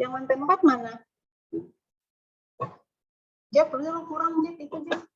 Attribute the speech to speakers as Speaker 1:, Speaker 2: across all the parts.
Speaker 1: Yang lantai 4 mana? Jep, lu kurang Jep, itu Jep.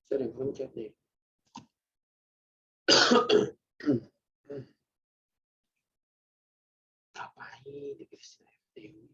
Speaker 2: Sering pencet nih. Ngapain di FTW?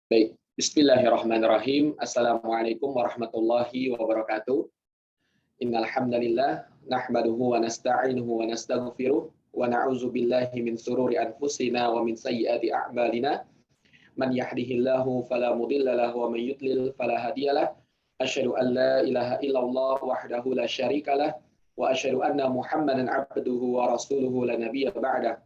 Speaker 2: Baik, Bismillahirrahmanirrahim. Assalamualaikum warahmatullahi wabarakatuh. Innal hamdalillah nahmaduhu wa nasta'inuhu wa nastaghfiruh wa na'udzu billahi min sururi anfusina wa min sayyiati a'malina. Man yahdihillahu fala mudilla lahu wa man yudlil fala hadiyalah. Asyhadu an la ilaha illallah wahdahu la syarikalah wa asyhadu anna Muhammadan abduhu wa rasuluhu la nabiyya ba'dah.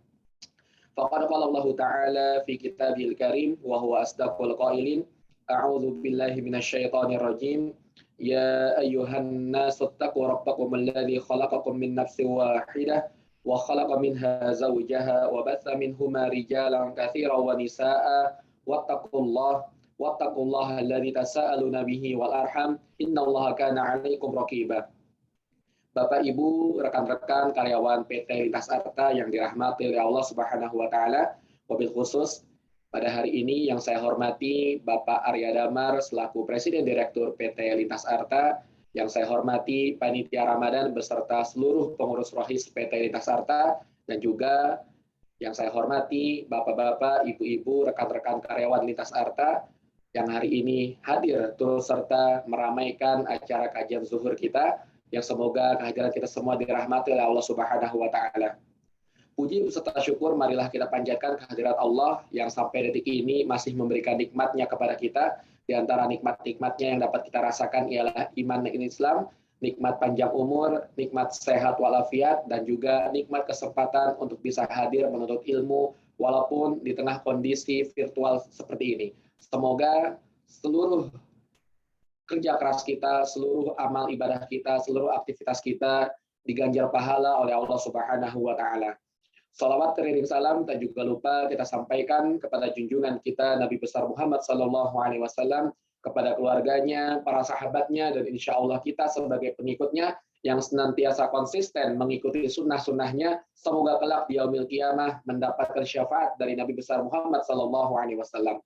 Speaker 2: Faqad qala Allah Ta'ala fi kitabihil karim wa huwa asdaqul qailin. A'udzu billahi minasyaitonir rajim. Ya ayyuhan nasu taqu rabbakum alladzi khalaqakum min nafsin wahidah wa khalaqa minha zawjaha wa batha minhuma rijalan katsiran wa nisaa'a wattaqullaha alladzi tasaaluna bihi wal arham innallaha kana 'alaikum raqiba. Bapak, Ibu, rekan-rekan karyawan PT Lintas Arta yang dirahmati oleh Allah Subhanahu wa taala, wabil khusus pada hari ini yang saya hormati Bapak Arya Damar selaku Presiden Direktur PT Lintas Arta, yang saya hormati Panitia Ramadan beserta seluruh pengurus Rohis PT Lintas Arta, dan juga yang saya hormati Bapak-bapak, Ibu-ibu, rekan-rekan karyawan Lintas Arta yang hari ini hadir turut serta meramaikan acara kajian zuhur kita, yang semoga kehadiran kita semua dirahmati oleh Allah Subhanahu wa taala. Puji beserta syukur marilah kita panjatkan kehadirat Allah yang sampai detik ini masih memberikan nikmatnya kepada kita. Di antara nikmat-nikmatnya yang dapat kita rasakan ialah iman dan Islam, nikmat panjang umur, nikmat sehat walafiat, dan juga nikmat kesempatan untuk bisa hadir menuntut ilmu walaupun di tengah kondisi virtual seperti ini. Semoga seluruh kerja keras kita, seluruh amal ibadah kita, seluruh aktivitas kita diganjar pahala oleh Allah Subhanahu wa taala. Salawat teriring salam tak juga lupa kita sampaikan kepada junjungan kita Nabi besar Muhammad sallallahu alaihi wasallam, kepada keluarganya, para sahabatnya, dan insya Allah kita sebagai pengikutnya yang senantiasa konsisten mengikuti sunnah-sunnahnya, semoga kelak di yaumil qiyamah mendapatkan syafaat dari Nabi besar Muhammad sallallahu alaihi wasallam.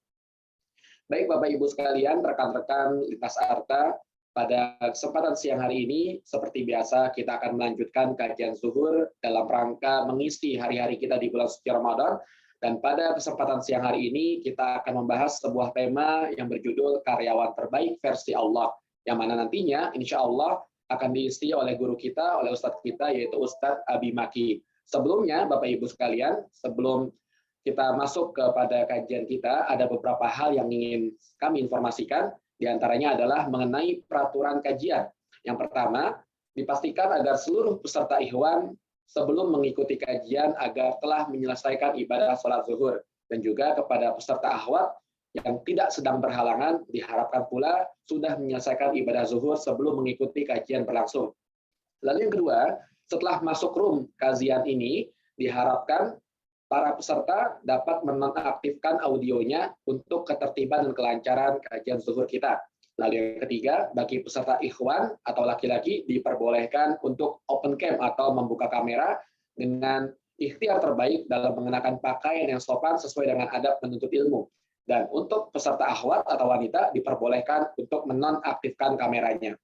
Speaker 2: Baik Bapak Ibu sekalian, rekan-rekan Lintas Arta, pada kesempatan siang hari ini, seperti biasa kita akan melanjutkan kajian zuhur dalam rangka mengisi hari-hari kita di bulan suci Ramadan. Dan pada kesempatan siang hari ini, kita akan membahas sebuah tema yang berjudul Karyawan Terbaik Versi Allah, yang mana nantinya insya Allah akan diisi oleh guru kita, oleh Ustadz kita, yaitu Ustadz Abi Maki. Sebelumnya, Bapak Ibu sekalian, sebelum kita masuk kepada kajian kita, ada beberapa hal yang ingin kami informasikan. Di antaranya adalah mengenai peraturan kajian. Yang pertama, dipastikan agar seluruh peserta ikhwan sebelum mengikuti kajian agar telah menyelesaikan ibadah sholat zuhur. Dan juga kepada peserta akhwat yang tidak sedang berhalangan, diharapkan pula sudah menyelesaikan ibadah zuhur sebelum mengikuti kajian berlangsung. Lalu yang kedua, setelah masuk room kajian ini, diharapkan para peserta dapat menonaktifkan audionya untuk ketertiban dan kelancaran kajian zuhur kita. Lalu yang ketiga, bagi peserta ikhwan atau laki-laki diperbolehkan untuk open cam atau membuka kamera dengan ikhtiar terbaik dalam mengenakan pakaian yang sopan sesuai dengan adab menuntut ilmu. Dan untuk peserta akhwat atau wanita diperbolehkan untuk menonaktifkan kameranya.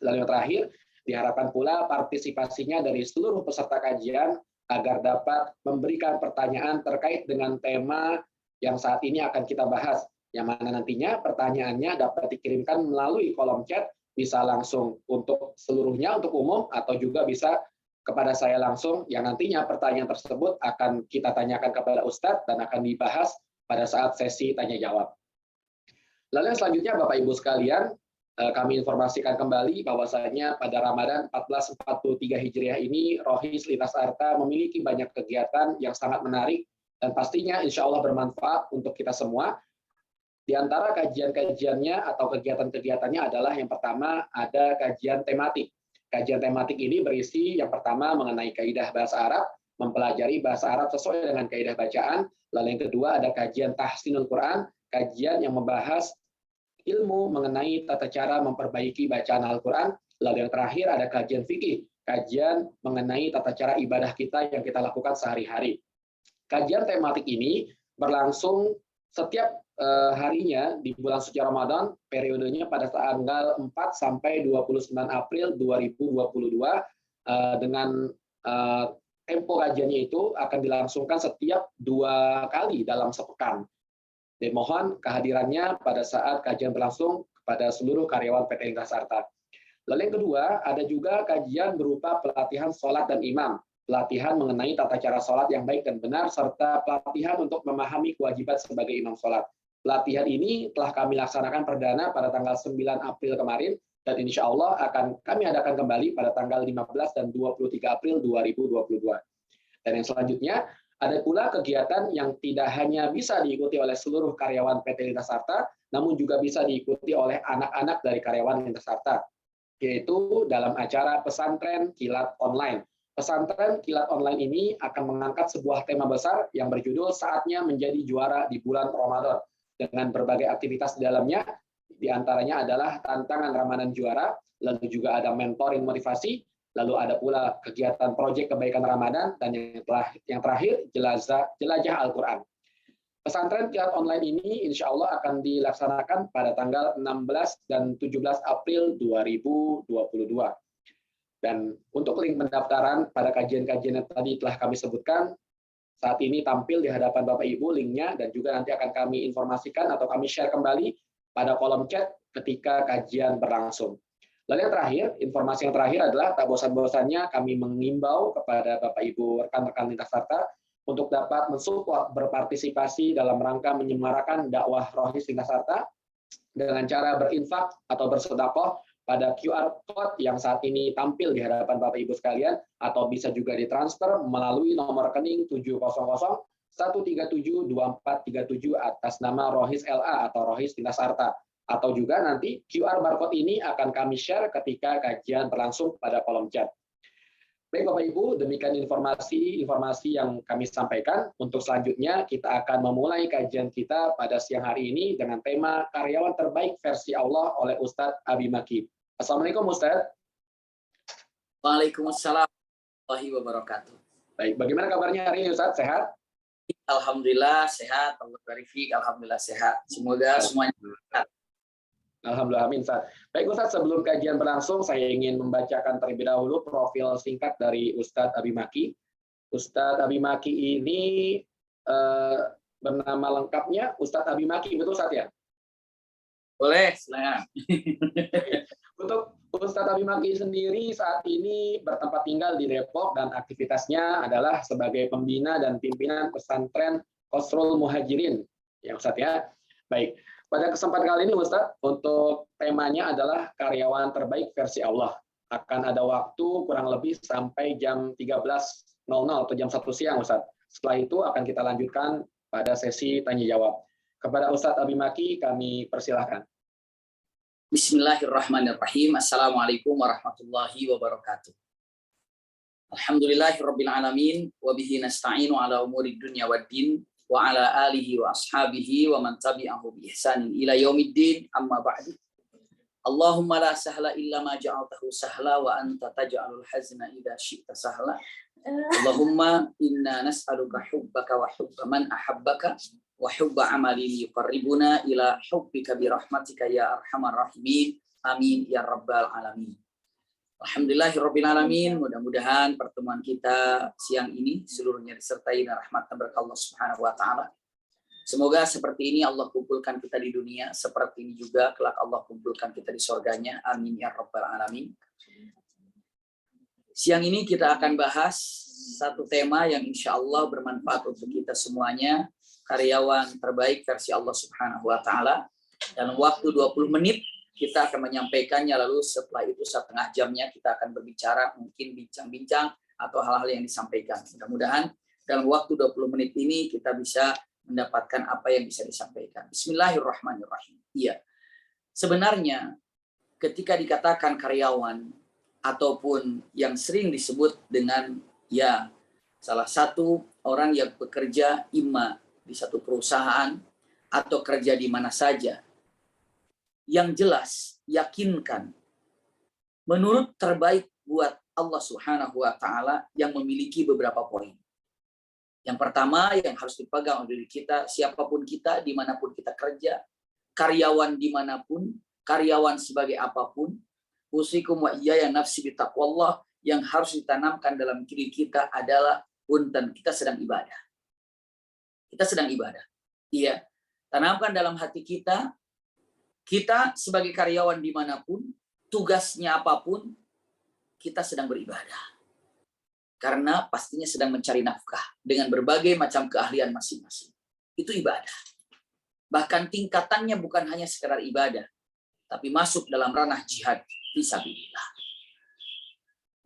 Speaker 2: Lalu yang terakhir, diharapkan pula partisipasinya dari seluruh peserta kajian agar dapat memberikan pertanyaan terkait dengan tema yang saat ini akan kita bahas, yang mana nantinya pertanyaannya dapat dikirimkan melalui kolom chat, bisa langsung untuk seluruhnya, untuk umum, atau juga bisa kepada saya langsung, yang nantinya pertanyaan tersebut akan kita tanyakan kepada Ustadz dan akan dibahas pada saat sesi tanya-jawab. Lalu yang selanjutnya, Bapak Ibu sekalian, kami informasikan kembali bahwasanya pada Ramadan 1443 Hijriah ini, Rohis Lintas Arta memiliki banyak kegiatan yang sangat menarik dan pastinya insya Allah bermanfaat untuk kita semua. Di antara kajian-kajiannya atau kegiatan-kegiatannya adalah yang pertama ada kajian tematik. Kajian tematik ini berisi yang pertama mengenai kaidah bahasa Arab, mempelajari bahasa Arab sesuai dengan kaidah bacaan. Lalu yang kedua ada kajian tahsinul Quran, kajian yang membahas ilmu mengenai tata cara memperbaiki bacaan Al-Quran. Lalu yang terakhir ada kajian fikih, kajian mengenai tata cara ibadah kita yang kita lakukan sehari-hari. Kajian tematik ini berlangsung setiap harinya di bulan suci Ramadan, periodenya pada tanggal 4 sampai 29 April 2022, dengan tempo kajiannya itu akan dilangsungkan setiap 2 kali dalam sepekan. Dan mohon kehadirannya pada saat kajian berlangsung kepada seluruh karyawan PT Lintas Arta. Lalu yang kedua, ada juga kajian berupa pelatihan sholat dan imam, pelatihan mengenai tata cara sholat yang baik dan benar, serta pelatihan untuk memahami kewajiban sebagai imam sholat. Pelatihan ini telah kami laksanakan perdana pada tanggal 9 April kemarin, dan insya Allah akan kami adakan kembali pada tanggal 15 dan 23 April 2022. Dan yang selanjutnya, ada pula kegiatan yang tidak hanya bisa diikuti oleh seluruh karyawan PT Lintas Arta, namun juga bisa diikuti oleh anak-anak dari karyawan Lintas Arta, yaitu dalam acara pesantren kilat online. Pesantren kilat online ini akan mengangkat sebuah tema besar yang berjudul Saatnya Menjadi Juara di Bulan Ramadan, dengan berbagai aktivitas di dalamnya, diantaranya adalah tantangan Ramadan juara, lalu juga ada mentoring motivasi, lalu ada pula kegiatan proyek kebaikan Ramadan, dan yang terakhir jelajah Al-Quran. Pesantren kilat online ini insya Allah akan dilaksanakan pada tanggal 16 dan 17 April 2022. Dan untuk link pendaftaran pada kajian-kajian yang tadi telah kami sebutkan, saat ini tampil di hadapan Bapak Ibu linknya, dan juga nanti akan kami informasikan atau kami share kembali pada kolom chat ketika kajian berlangsung. Lalu yang terakhir, informasi yang terakhir adalah tak bosan-bosannya kami mengimbau kepada Bapak Ibu rekan-rekan Lintas Arta untuk dapat mensupport berpartisipasi dalam rangka menyemarakan dakwah Rohis Lintas Arta dengan cara berinfak atau bersedekah pada QR code yang saat ini tampil di hadapan Bapak Ibu sekalian, atau bisa juga ditransfer melalui nomor rekening 700 137 2437 atas nama Rohis LA atau Rohis Lintas Arta. Atau juga nanti QR barcode ini akan kami share ketika kajian berlangsung pada kolom chat. Baik Bapak Ibu, demikian informasi yang kami sampaikan. Untuk selanjutnya kita akan memulai kajian kita pada siang hari ini dengan tema Karyawan Terbaik Versi Allah oleh Ustadz Abi Maki. Assalamualaikum Ustadz.
Speaker 3: Waalaikumsalam warahmatullahi wabarakatuh.
Speaker 2: Baik, bagaimana kabarnya hari ini Ustadz? Sehat?
Speaker 3: Alhamdulillah sehat, Allah Barifik, alhamdulillah sehat. Semoga semuanya sehat.
Speaker 2: Alhamdulillah, amin. Baik Ustadz, sebelum kajian berlangsung, saya ingin membacakan terlebih dahulu profil singkat dari Ustadz Abi Maki. Ustadz Abi Maki ini bernama lengkapnya Ustadz Abi Maki, betul Ustadz ya?
Speaker 3: Boleh, silakan.
Speaker 2: Untuk Ustadz Abi Maki sendiri saat ini bertempat tinggal di Depok dan aktivitasnya adalah sebagai pembina dan pimpinan pesantren Qasrul Muhajirin. Ya Ustadz ya. Baik. Pada kesempatan kali ini Ustadz, untuk temanya adalah karyawan terbaik versi Allah. Akan ada waktu kurang lebih sampai jam 13.00 atau jam 1 siang Ustadz. Setelah itu akan kita lanjutkan pada sesi tanya jawab. Kepada Ustadz Abi Maki kami persilahkan.
Speaker 3: Bismillahirrahmanirrahim. Assalamualaikum warahmatullahi wabarakatuh. Alhamdulillahirabbil alamin wa bihi nasta'inu ala umuri dunya waddin wa ala alihi wa ashabihi wa man tabi'ahu bi ihsanin ila yaumiddin, amma ba'du. Allahumma la sahla illa ma ja'altahu sahla wa anta taj'alul hazna idza syi'ta sahla. Allahumma inna nas'aluka hubbaka wa hubba man ahabbaka wa hubba amalin yuqarribuna ila hubbika bi rahmatika ya arhamar rahimin. Amin ya rabbal alamin. Alhamdulillahirabbil alamin. Mudah-mudahan pertemuan kita siang ini seluruhnya disertai dengan rahmat dan berkah Allah Subhanahu wa taala. Semoga seperti ini Allah kumpulkan kita di dunia, seperti ini juga kelak Allah kumpulkan kita di surganya. Amin ya rabbal alamin. Siang ini kita akan bahas satu tema yang insya Allah bermanfaat untuk kita semuanya, karyawan terbaik versi Allah Subhanahu wa taala. Dalam waktu 20 menit kita akan menyampaikannya, lalu setelah itu setengah jamnya kita akan berbicara, mungkin bincang-bincang atau hal-hal yang disampaikan. Mudah-mudahan dalam waktu 20 menit ini kita bisa mendapatkan apa yang bisa disampaikan. Bismillahirrahmanirrahim. Iya. Sebenarnya ketika dikatakan karyawan ataupun yang sering disebut dengan ya salah satu orang yang bekerja imma di satu perusahaan atau kerja di mana saja, yang jelas yakinkan menurut terbaik buat Allah Subhanahu wa taala yang memiliki beberapa poin. Yang pertama yang harus dipegang oleh diri kita, siapapun kita, dimanapun kita kerja, karyawan dimanapun, karyawan sebagai apapun, usikum wa iyaya nafsi bitaqwallah, yang harus ditanamkan dalam diri kita adalah punten, kita sedang ibadah. Kita sedang ibadah. Iya. Tanamkan dalam hati kita, kita sebagai karyawan dimanapun, tugasnya apapun, kita sedang beribadah. Karena pastinya sedang mencari nafkah dengan berbagai macam keahlian masing-masing. Itu ibadah. Bahkan tingkatannya bukan hanya sekedar ibadah, tapi masuk dalam ranah jihad fisabilillah.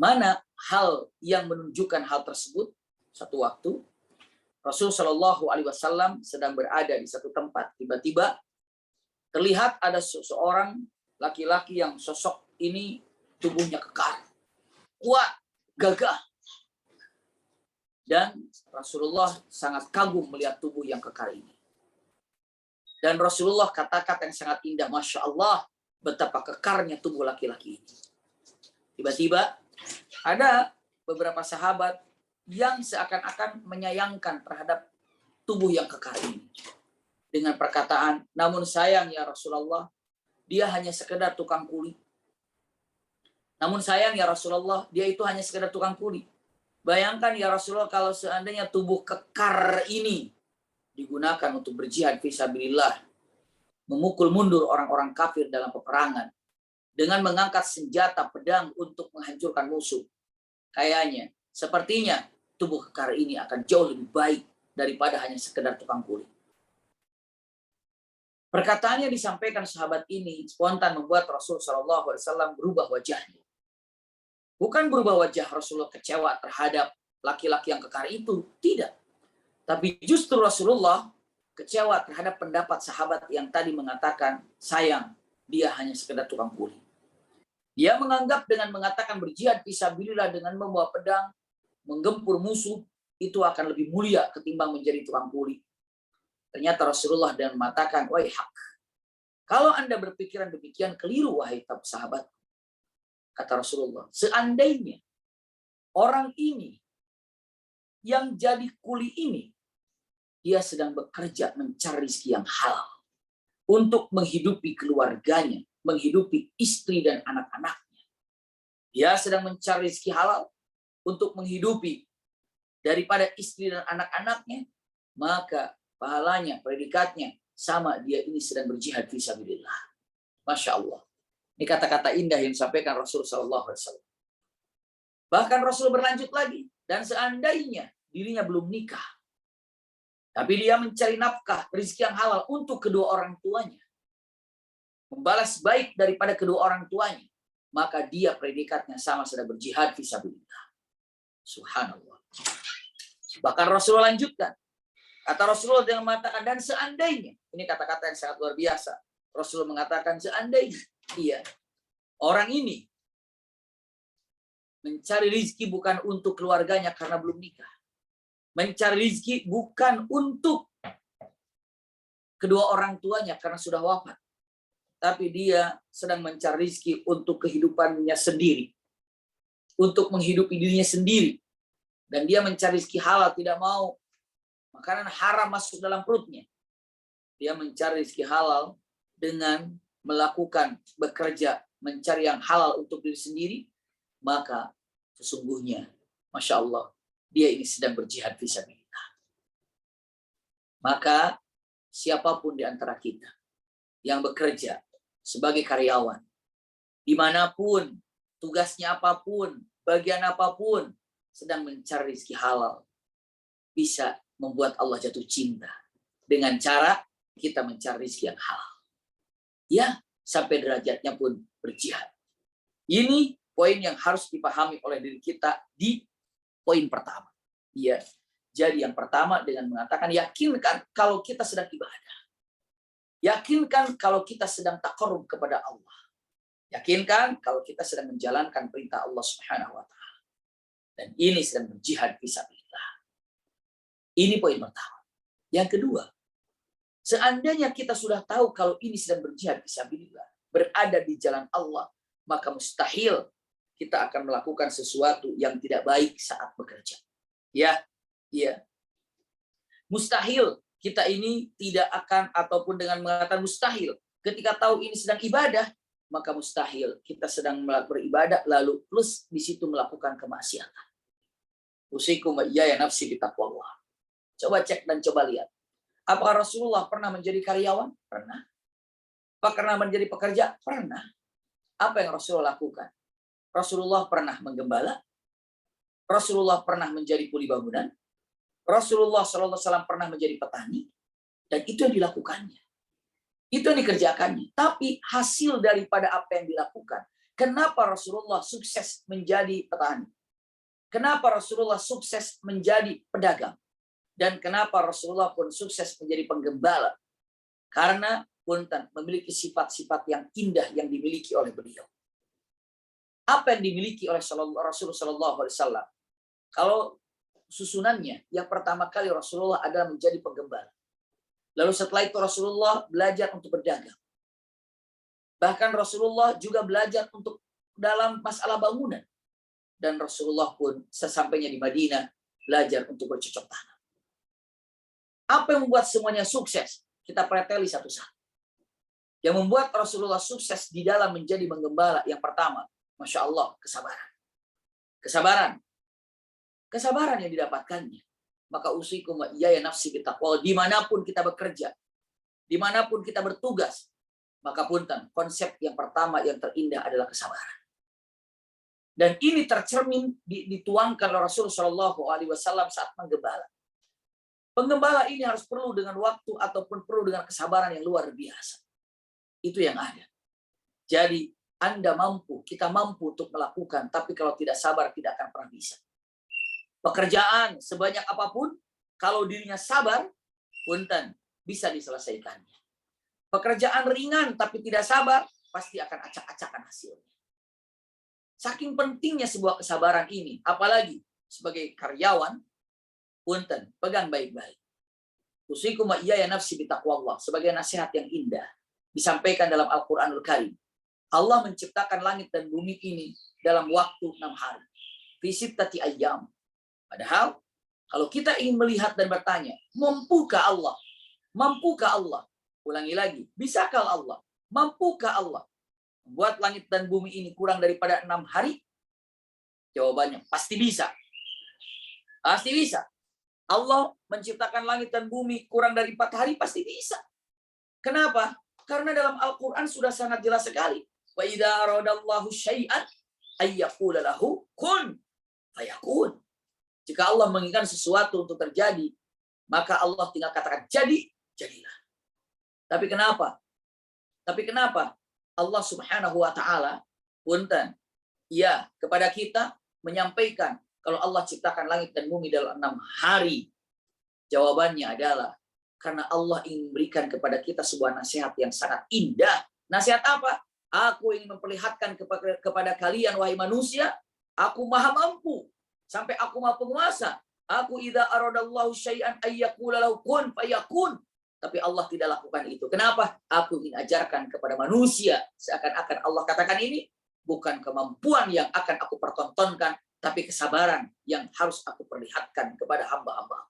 Speaker 3: Mana hal yang menunjukkan hal tersebut? Satu waktu Rasul Shallallahu Alaihi Wasallam sedang berada di satu tempat, tiba-tiba terlihat ada seseorang laki-laki yang sosok ini tubuhnya kekar, kuat, gagah. Dan Rasulullah sangat kagum melihat tubuh yang kekar ini. Dan Rasulullah kata-kata yang sangat indah, Masya Allah, betapa kekarnya tubuh laki-laki ini. Tiba-tiba ada beberapa sahabat yang seakan-akan menyayangkan terhadap tubuh yang kekar ini. Dengan perkataan, namun sayang ya Rasulullah, dia hanya sekedar tukang kuli. Namun sayang ya Rasulullah, dia itu hanya sekedar tukang kuli. Bayangkan ya Rasulullah kalau seandainya tubuh kekar ini digunakan untuk berjihad fisabilillah, memukul mundur orang-orang kafir dalam peperangan, dengan mengangkat senjata pedang untuk menghancurkan musuh. Kayaknya, sepertinya tubuh kekar ini akan jauh lebih baik daripada hanya sekedar tukang kuli. Perkataannya disampaikan sahabat ini spontan membuat Rasul SAW berubah wajahnya. Bukan berubah wajah Rasulullah kecewa terhadap laki-laki yang kekar itu, tidak. Tapi justru Rasulullah kecewa terhadap pendapat sahabat yang tadi mengatakan, sayang, dia hanya sekedar tukang kuli. Dia menganggap dengan mengatakan berjihad fisabilillah dengan membawa pedang, menggempur musuh, itu akan lebih mulia ketimbang menjadi tukang kuli. Ternyata Rasulullah dan mengatakan, wahai hak, kalau Anda berpikiran demikian, keliru wahai sahabat. Kata Rasulullah, seandainya orang ini yang jadi kuli ini, dia sedang bekerja mencari rezeki yang halal untuk menghidupi keluarganya, menghidupi istri dan anak-anaknya. Dia sedang mencari rezeki halal untuk menghidupi daripada istri dan anak-anaknya, maka pahalanya, predikatnya sama dia ini sedang berjihad fisabilillah. Masya Allah. Ini kata-kata indah yang disampaikan Rasul SAW. Bahkan Rasul berlanjut lagi. Dan seandainya dirinya belum nikah, tapi dia mencari nafkah, rezeki yang halal untuk kedua orang tuanya, membalas baik daripada kedua orang tuanya, maka dia predikatnya sama sedang berjihad fisabilillah. Subhanallah. Bahkan Rasulullah lanjutkan. Kata Rasulullah dengan mengatakan, dan seandainya, ini kata-kata yang sangat luar biasa. Rasulullah mengatakan, seandainya, iya, orang ini mencari rezeki bukan untuk keluarganya karena belum nikah. Mencari rezeki bukan untuk kedua orang tuanya karena sudah wafat. Tapi dia sedang mencari rezeki untuk kehidupannya sendiri. Untuk menghidupi dirinya sendiri. Dan dia mencari rezeki halal, tidak mau makanan haram masuk dalam perutnya. Dia mencari rezeki halal dengan melakukan, bekerja, mencari yang halal untuk diri sendiri, maka sesungguhnya, Masya Allah, dia ini sedang berjihad fisabilillah. Maka siapapun di antara kita yang bekerja sebagai karyawan, dimanapun, tugasnya apapun, bagian apapun, sedang mencari rezeki halal, bisa membuat Allah jatuh cinta dengan cara kita mencari rezeki yang halal. Ya, sampai derajatnya pun berjihad. Ini poin yang harus dipahami oleh diri kita di poin pertama. Ya, jadi yang pertama dengan mengatakan yakinkan kalau kita sedang ibadah. Yakinkan kalau kita sedang taqarrub kepada Allah. Yakinkan kalau kita sedang menjalankan perintah Allah Subhanahu wa taala. Dan ini sedang berjihad fisabilillah. Ini poin pertama. Yang kedua, seandainya kita sudah tahu kalau ini sedang berjihad fisabilillah, berada di jalan Allah, maka mustahil kita akan melakukan sesuatu yang tidak baik saat bekerja. Ya. Mustahil kita ini tidak akan, ataupun dengan mengatakan mustahil, ketika tahu ini sedang ibadah, maka mustahil kita sedang beribadah lalu plus di situ melakukan kemaksiatan. Usikum wa iyaya nafsi bitaqwallah. Coba cek dan coba lihat. Apakah Rasulullah pernah menjadi karyawan? Pernah. Apakah pernah menjadi pekerja? Pernah. Apa yang Rasulullah lakukan? Rasulullah pernah menggembala. Rasulullah pernah menjadi kuli bangunan. Rasulullah SAW pernah menjadi petani. Dan itu yang dilakukannya. Itu yang dikerjakannya. Tapi hasil daripada apa yang dilakukan. Kenapa Rasulullah sukses menjadi petani? Kenapa Rasulullah sukses menjadi pedagang? Dan kenapa Rasulullah pun sukses menjadi penggembala? Karena punten memiliki sifat-sifat yang indah yang dimiliki oleh beliau. Apa yang dimiliki oleh Rasulullah SAW? Kalau susunannya, yang pertama kali Rasulullah adalah menjadi penggembala. Lalu setelah itu Rasulullah belajar untuk berdagang. Bahkan Rasulullah juga belajar untuk dalam masalah bangunan. Dan Rasulullah pun sesampainya di Madinah belajar untuk bercocok tanam. Apa yang membuat semuanya sukses? Kita preteli satu-satu. Yang membuat Rasulullah sukses di dalam menjadi penggembala, yang pertama, Masya Allah, kesabaran. Kesabaran. Kesabaran yang didapatkannya. Maka usikum wa iyaya nafsi bitaqwa. Dimanapun kita bekerja, dimanapun kita bertugas, maka punten, konsep yang pertama yang terindah adalah kesabaran. Dan ini tercermin dituangkan oleh Rasulullah SAW saat menggembala. Penggembala ini harus perlu dengan waktu ataupun perlu dengan kesabaran yang luar biasa. Itu yang ada. Jadi Anda mampu, kita mampu untuk melakukan, tapi kalau tidak sabar tidak akan pernah bisa. Pekerjaan sebanyak apapun, kalau dirinya sabar, punten, bisa diselesaikannya. Pekerjaan ringan tapi tidak sabar, pasti akan acak-acakan hasilnya. Saking pentingnya sebuah kesabaran ini, apalagi sebagai karyawan, punten, pegang baik-baik. Usikum wa iyaya nafsi bitaqwallah, sebagai nasihat yang indah disampaikan dalam Al-Qur'anul Karim. Allah menciptakan langit dan bumi ini dalam waktu 6 hari. Fi sittati ayyam. Padahal kalau kita ingin melihat dan bertanya, mampukah Allah? Mampukah Allah? Ulangi lagi, bisakah Allah? Mampukah Allah membuat langit dan bumi ini kurang daripada 6 hari? Jawabannya pasti bisa. Pasti bisa. Allah menciptakan langit dan bumi kurang dari 4 hari pasti bisa. Kenapa? Karena dalam Al-Quran sudah sangat jelas sekali. Wa idza aradallahu syai'an ayyaqula lahu kun fayakun. Jika Allah menginginkan sesuatu untuk terjadi, maka Allah tinggal katakan jadi, jadilah. Tapi kenapa? Allah Subhanahu wa taala punten ya kepada kita menyampaikan kalau Allah ciptakan langit dan bumi dalam 6 hari. Jawabannya adalah karena Allah ingin memberikan kepada kita sebuah nasihat yang sangat indah. Nasihat apa? Aku ingin memperlihatkan kepada kalian wahai manusia, aku maha mampu sampai aku maha penguasa. Aku idza aradallahu syai'an ayyaqula lahu kun fayakun. Tapi Allah tidak lakukan itu. Kenapa? Aku ingin ajarkan kepada manusia seakan-akan Allah katakan ini bukan kemampuan yang akan aku pertontonkan, tapi kesabaran yang harus aku perlihatkan kepada hamba-hamba.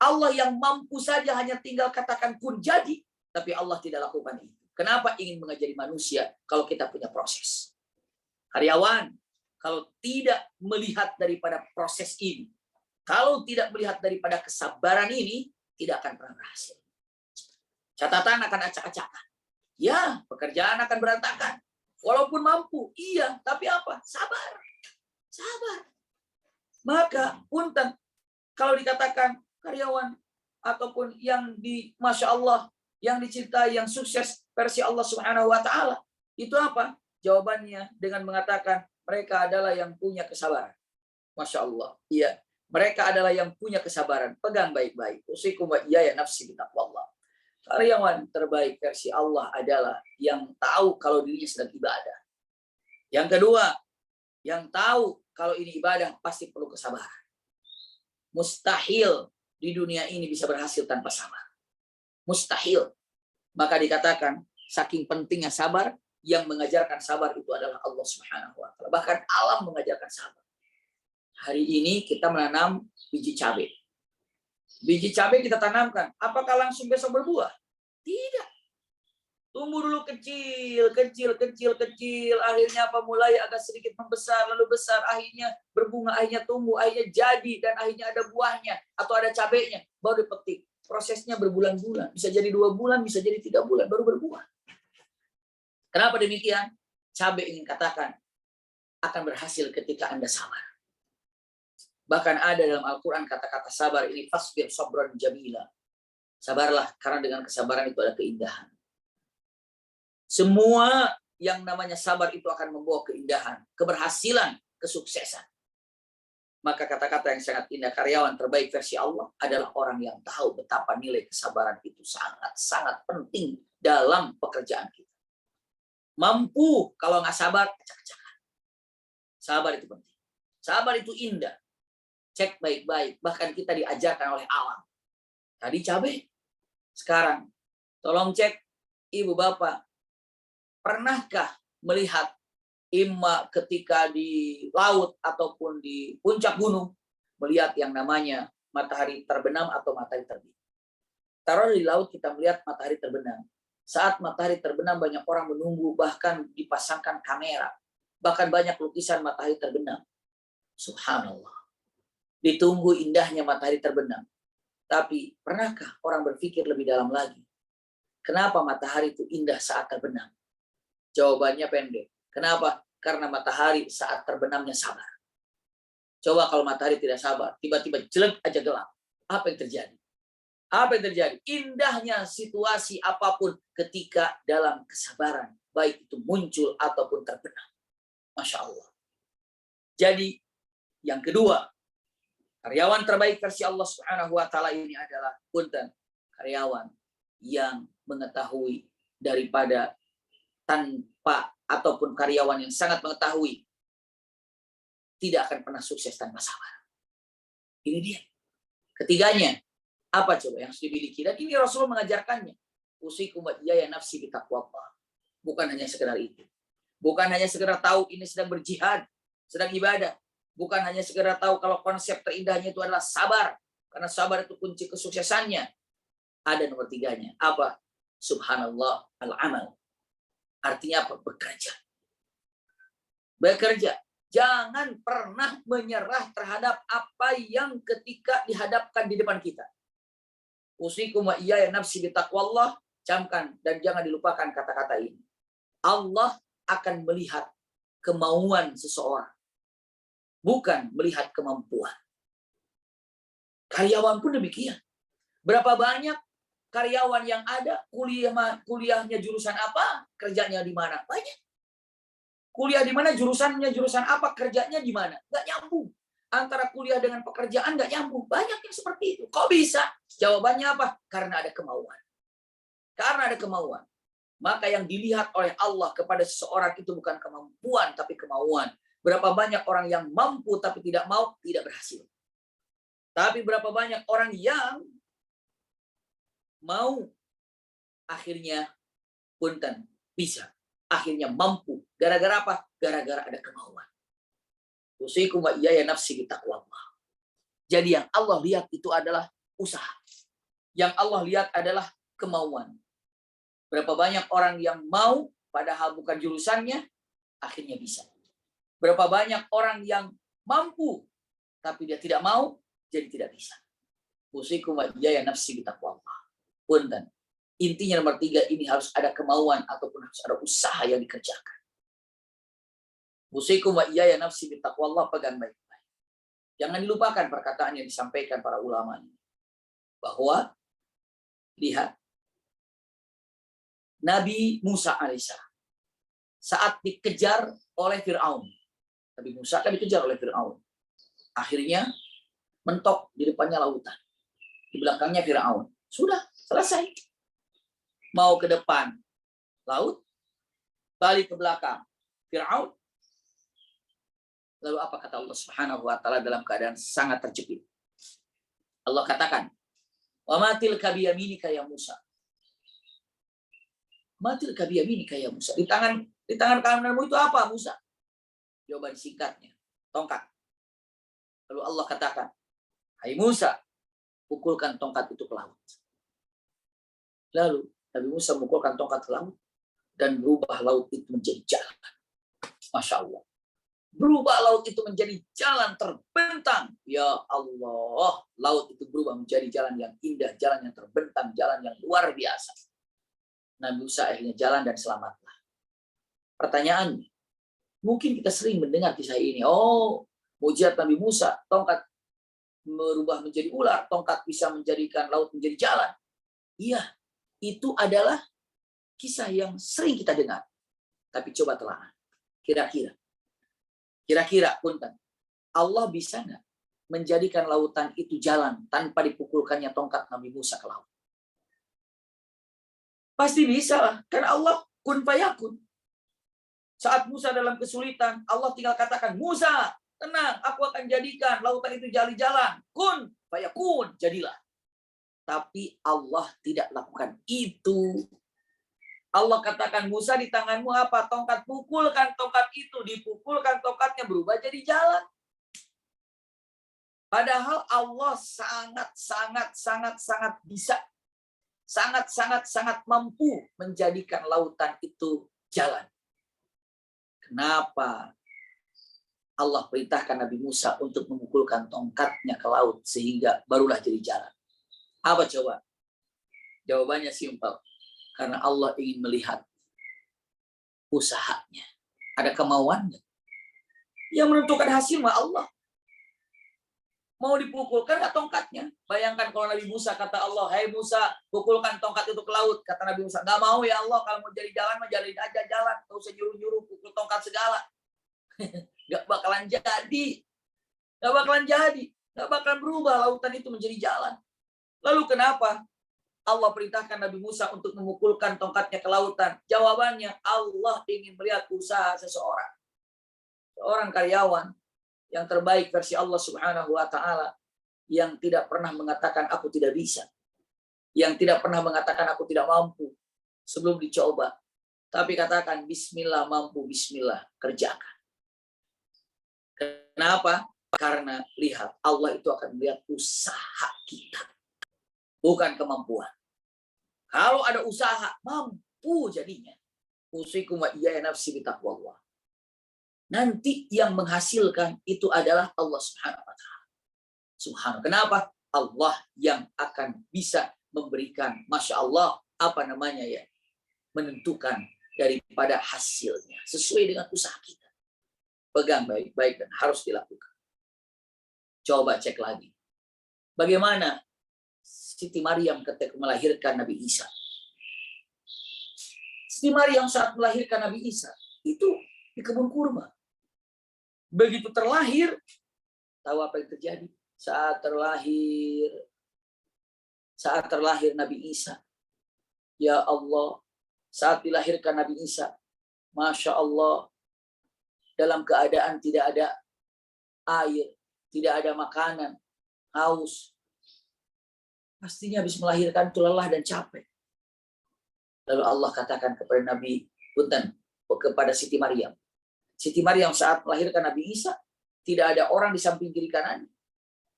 Speaker 3: Allah yang mampu saja hanya tinggal katakan kun jadi, tapi Allah tidak lakukan itu. Kenapa ingin mengajari manusia kalau kita punya proses? Karyawan, kalau tidak melihat daripada proses ini, kalau tidak melihat daripada kesabaran ini, tidak akan pernah berhasil. Catatan akan acak-acakan. Ya, pekerjaan akan berantakan. Walaupun mampu, iya, tapi apa? Sabar. Sabar. Maka, punten, kalau dikatakan karyawan ataupun yang Masya Allah, yang dicintai, yang sukses versi Allah Subhanahu wa taala, itu apa? Jawabannya dengan mengatakan mereka adalah yang punya kesabaran. Masya Allah. Iya, mereka adalah yang punya kesabaran. Pegang baik-baik. Usikum wa iyaya nafsi bitaqwallah. Karyawan terbaik versi Allah adalah yang tahu kalau dirinya sedang ibadah. Yang kedua, yang tahu kalau ini ibadah pasti perlu kesabaran. Mustahil di dunia ini bisa berhasil tanpa sabar. Mustahil. Maka dikatakan saking pentingnya sabar, yang mengajarkan sabar itu adalah Allah Subhanahu wa taala. Bahkan alam mengajarkan sabar. Hari ini kita menanam biji cabai. Biji cabai kita tanamkan, apakah langsung besok berbuah? Tidak. Tumbuh dulu kecil, akhirnya apa mulai agak sedikit membesar, lalu besar, akhirnya berbunga, akhirnya tumbuh, akhirnya jadi, dan akhirnya ada buahnya atau ada cabainya, baru dipetik. prosesnya berbulan-bulan. Bisa jadi 2 bulan, bisa jadi 3 bulan, baru berbuah. Kenapa demikian? Cabai ingin katakan, akan berhasil ketika Anda sabar. Bahkan ada dalam Al-Quran kata-kata sabar ini, fasbir sabran jamila. Sabarlah, karena dengan kesabaran itu ada keindahan. Semua yang namanya sabar itu akan membawa keindahan, keberhasilan, kesuksesan. Maka kata-kata yang sangat indah, karyawan terbaik versi Allah adalah orang yang tahu betapa nilai kesabaran itu sangat-sangat penting dalam pekerjaan kita. Mampu, kalau nggak sabar, acak-acakan. Sabar itu penting. Sabar itu indah. Cek baik-baik. Bahkan kita diajarkan oleh alam. Tadi cabai. Sekarang, tolong cek, ibu bapak. Pernahkah melihat imma ketika di laut ataupun di puncak gunung, melihat yang namanya matahari terbenam atau matahari terbit? Taruh di laut kita melihat matahari terbenam. Saat matahari terbenam banyak orang menunggu, bahkan dipasangkan kamera. Bahkan banyak lukisan matahari terbenam. Subhanallah. Ditunggu indahnya matahari terbenam. Tapi pernahkah orang berpikir lebih dalam lagi? Kenapa matahari itu indah saat terbenam? Jawabannya pendek. Kenapa? Karena matahari saat terbenamnya sabar. Coba kalau matahari tidak sabar, tiba-tiba jelek aja gelap. Apa yang terjadi? Apa yang terjadi? Indahnya situasi apapun ketika dalam kesabaran. Baik itu muncul ataupun terbenam. Masya Allah. Jadi yang kedua, karyawan terbaik versi Allah Subhanahu wa Ta'ala ini adalah punten, karyawan yang mengetahui daripada tanpa, ataupun karyawan yang sangat mengetahui tidak akan pernah sukses tanpa sabar. Ini dia. Ketiganya, apa coba yang harus dimiliki? Dan ini Rasul mengajarkannya. Usikum wa iyaya nafsi bitaqwallah. Bukan hanya sekedar itu. Bukan hanya sekedar tahu ini sedang berjihad, sedang ibadah. Bukan hanya sekedar tahu kalau konsep terindahnya itu adalah sabar. Karena sabar itu kunci kesuksesannya. Ada nomor 3-nya. Apa? Subhanallah al-amal. Artinya apa? Bekerja. Bekerja. Jangan pernah menyerah terhadap apa yang ketika dihadapkan di depan kita. Usikum wa iyaya nafsi bitaqwallah. Camkan dan jangan dilupakan kata-kata ini. Allah akan melihat kemauan seseorang. Bukan melihat kemampuan. Karyawan pun demikian. Berapa banyak karyawan yang ada, kuliahnya jurusan apa, kerjanya di mana? Banyak. Kuliah di mana, jurusannya jurusan apa, kerjanya di mana? Nggak nyambung. Antara kuliah dengan pekerjaan nggak nyambung. Banyak yang seperti itu. Kok bisa? Jawabannya apa? Karena ada kemauan. Karena ada kemauan. Maka yang dilihat oleh Allah kepada seseorang itu bukan kemampuan, tapi kemauan. Berapa banyak orang yang mampu tapi tidak mau, tidak berhasil. Tapi berapa banyak orang yang mau, akhirnya punten bisa. Akhirnya mampu. Gara-gara apa? Gara-gara ada kemauan. Usikum wa iyaya nafsi bitaqwallah. Jadi yang Allah lihat itu adalah usaha. Yang Allah lihat adalah kemauan. Berapa banyak orang yang mau, padahal bukan jurusannya, akhirnya bisa. Berapa banyak orang yang mampu, tapi dia tidak mau, jadi tidak bisa. Usikum wa iyaya nafsi bitaqwallah. Punten. Intinya nomor 3 ini harus ada kemauan ataupun harus ada usaha yang dikerjakan. Usikum wa iyaya nafsi bitaqwallah, pegang baik-baik. Jangan dilupakan perkataan yang disampaikan para ulama ini. Bahwa lihat Nabi Musa alaihissalam saat dikejar oleh Fir'aun. Nabi Musa kan dikejar oleh Fir'aun. Akhirnya mentok di depannya lautan. Di belakangnya Fir'aun. Sudah, selesai. Mau ke depan laut, balik ke belakang Fir'aun. Lalu apa kata Allah Subhanahu wa Ta'ala dalam keadaan sangat terjepit? Allah katakan, "Wa matil kabiyaminika ya Musa." Matil kabiyaminika ya Musa. Di tangan kananmu itu apa, Musa? Jawaban singkatnya, tongkat. Lalu Allah katakan, "Hai Musa, pukulkan tongkat itu ke laut." Lalu Nabi Musa memukulkan tongkat ke laut dan berubah laut itu menjadi jalan. Masya Allah. Berubah laut itu menjadi jalan terbentang. Ya Allah, laut itu berubah menjadi jalan yang indah, jalan yang terbentang, jalan yang luar biasa. Nabi Musa akhirnya jalan dan selamatlah. Pertanyaannya, mungkin kita sering mendengar kisah ini. Oh, mujizat Nabi Musa, tongkat merubah menjadi ular, tongkat bisa menjadikan laut menjadi jalan. Iya, itu adalah kisah yang sering kita dengar. Tapi coba telah. Kira-kira punten, Allah bisa nggak menjadikan lautan itu jalan tanpa dipukulkannya tongkat Nabi Musa ke laut? Pasti bisa lah, karena Allah kun fayakun. Saat Musa dalam kesulitan, Allah tinggal katakan, Musa, tenang, aku akan jadikan lautan itu jadi jalan. Kun fayakun, jadilah. Tapi Allah tidak lakukan itu. Allah katakan, Musa, di tanganmu apa? Tongkat, pukulkan tongkat itu. Dipukulkan tongkatnya, berubah jadi jalan. Padahal Allah sangat bisa. Sangat mampu menjadikan lautan itu jalan. Kenapa Allah perintahkan Nabi Musa untuk memukulkan tongkatnya ke laut sehingga barulah jadi jalan? Apa coba? Jawabannya simpel. Karena Allah ingin melihat usahanya. Ada kemauannya. Yang menentukan hasil mah Allah. Mau dipukulkan nggak tongkatnya? Bayangkan kalau Nabi Musa kata Allah, "Hai Musa, pukulkan tongkat itu ke laut." Kata Nabi Musa, "Nggak mau ya Allah, kalau mau jadi jalan, mah jalin aja jalan. Nggak usah nyuruh-nyuruh pukul tongkat segala." Nggak bakalan jadi. Nggak bakalan jadi. Nggak bakalan berubah lautan itu menjadi jalan. Lalu kenapa Allah perintahkan Nabi Musa untuk memukulkan tongkatnya ke lautan? Jawabannya, Allah ingin melihat usaha seseorang. Seorang karyawan yang terbaik versi Allah Subhanahu wa Ta'ala, yang tidak pernah mengatakan aku tidak bisa, yang tidak pernah mengatakan aku tidak mampu sebelum dicoba, tapi katakan bismillah, mampu, bismillah, kerjakan. Kenapa? Karena lihat, Allah itu akan melihat usaha kita, bukan kemampuan. Kalau ada usaha, mampu jadinya. Usikum wa iyaya nafsi bitaqwallah. Nanti yang menghasilkan itu adalah Allah Subhanahu wa Ta'ala. Subhanahu. Kenapa? Allah yang akan bisa memberikan, Masya Allah, menentukan daripada hasilnya. Sesuai dengan usaha kita. Pegang baik-baik dan harus dilakukan. Coba cek lagi. Bagaimana Siti Maryam ketika melahirkan Nabi Isa? Siti Maryam saat melahirkan Nabi Isa, itu di kebun kurma. Begitu terlahir, tahu apa yang terjadi? Saat terlahir Nabi Isa, ya Allah, saat dilahirkan Nabi Isa, Masya Allah, dalam keadaan tidak ada air, tidak ada makanan, haus. Pastinya habis melahirkan itu lelah dan capek. Lalu Allah katakan kepada kepada Siti Maryam. Siti Maryam saat melahirkan Nabi Isa, tidak ada orang di samping kiri kanan.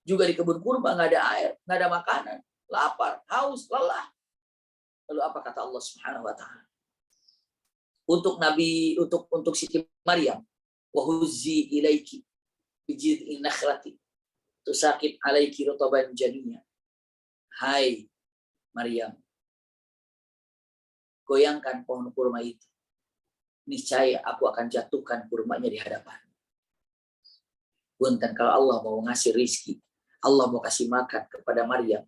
Speaker 3: Juga di kebun kurma nggak ada air, nggak ada makanan, lapar, haus, lelah. Lalu apa kata Allah Subhanahu wa Ta'ala? Untuk Siti Maryam, wa huzzi ilaiki bi jid'in nakhlati tusaqit alaiki rutaban janiyya. Hai Maryam, goyangkan pohon kurma itu. Niscaya aku akan jatuhkan kurmanya di hadapan. Punten, kalau Allah mau ngasih rizki, Allah mau kasih makan kepada Maryam,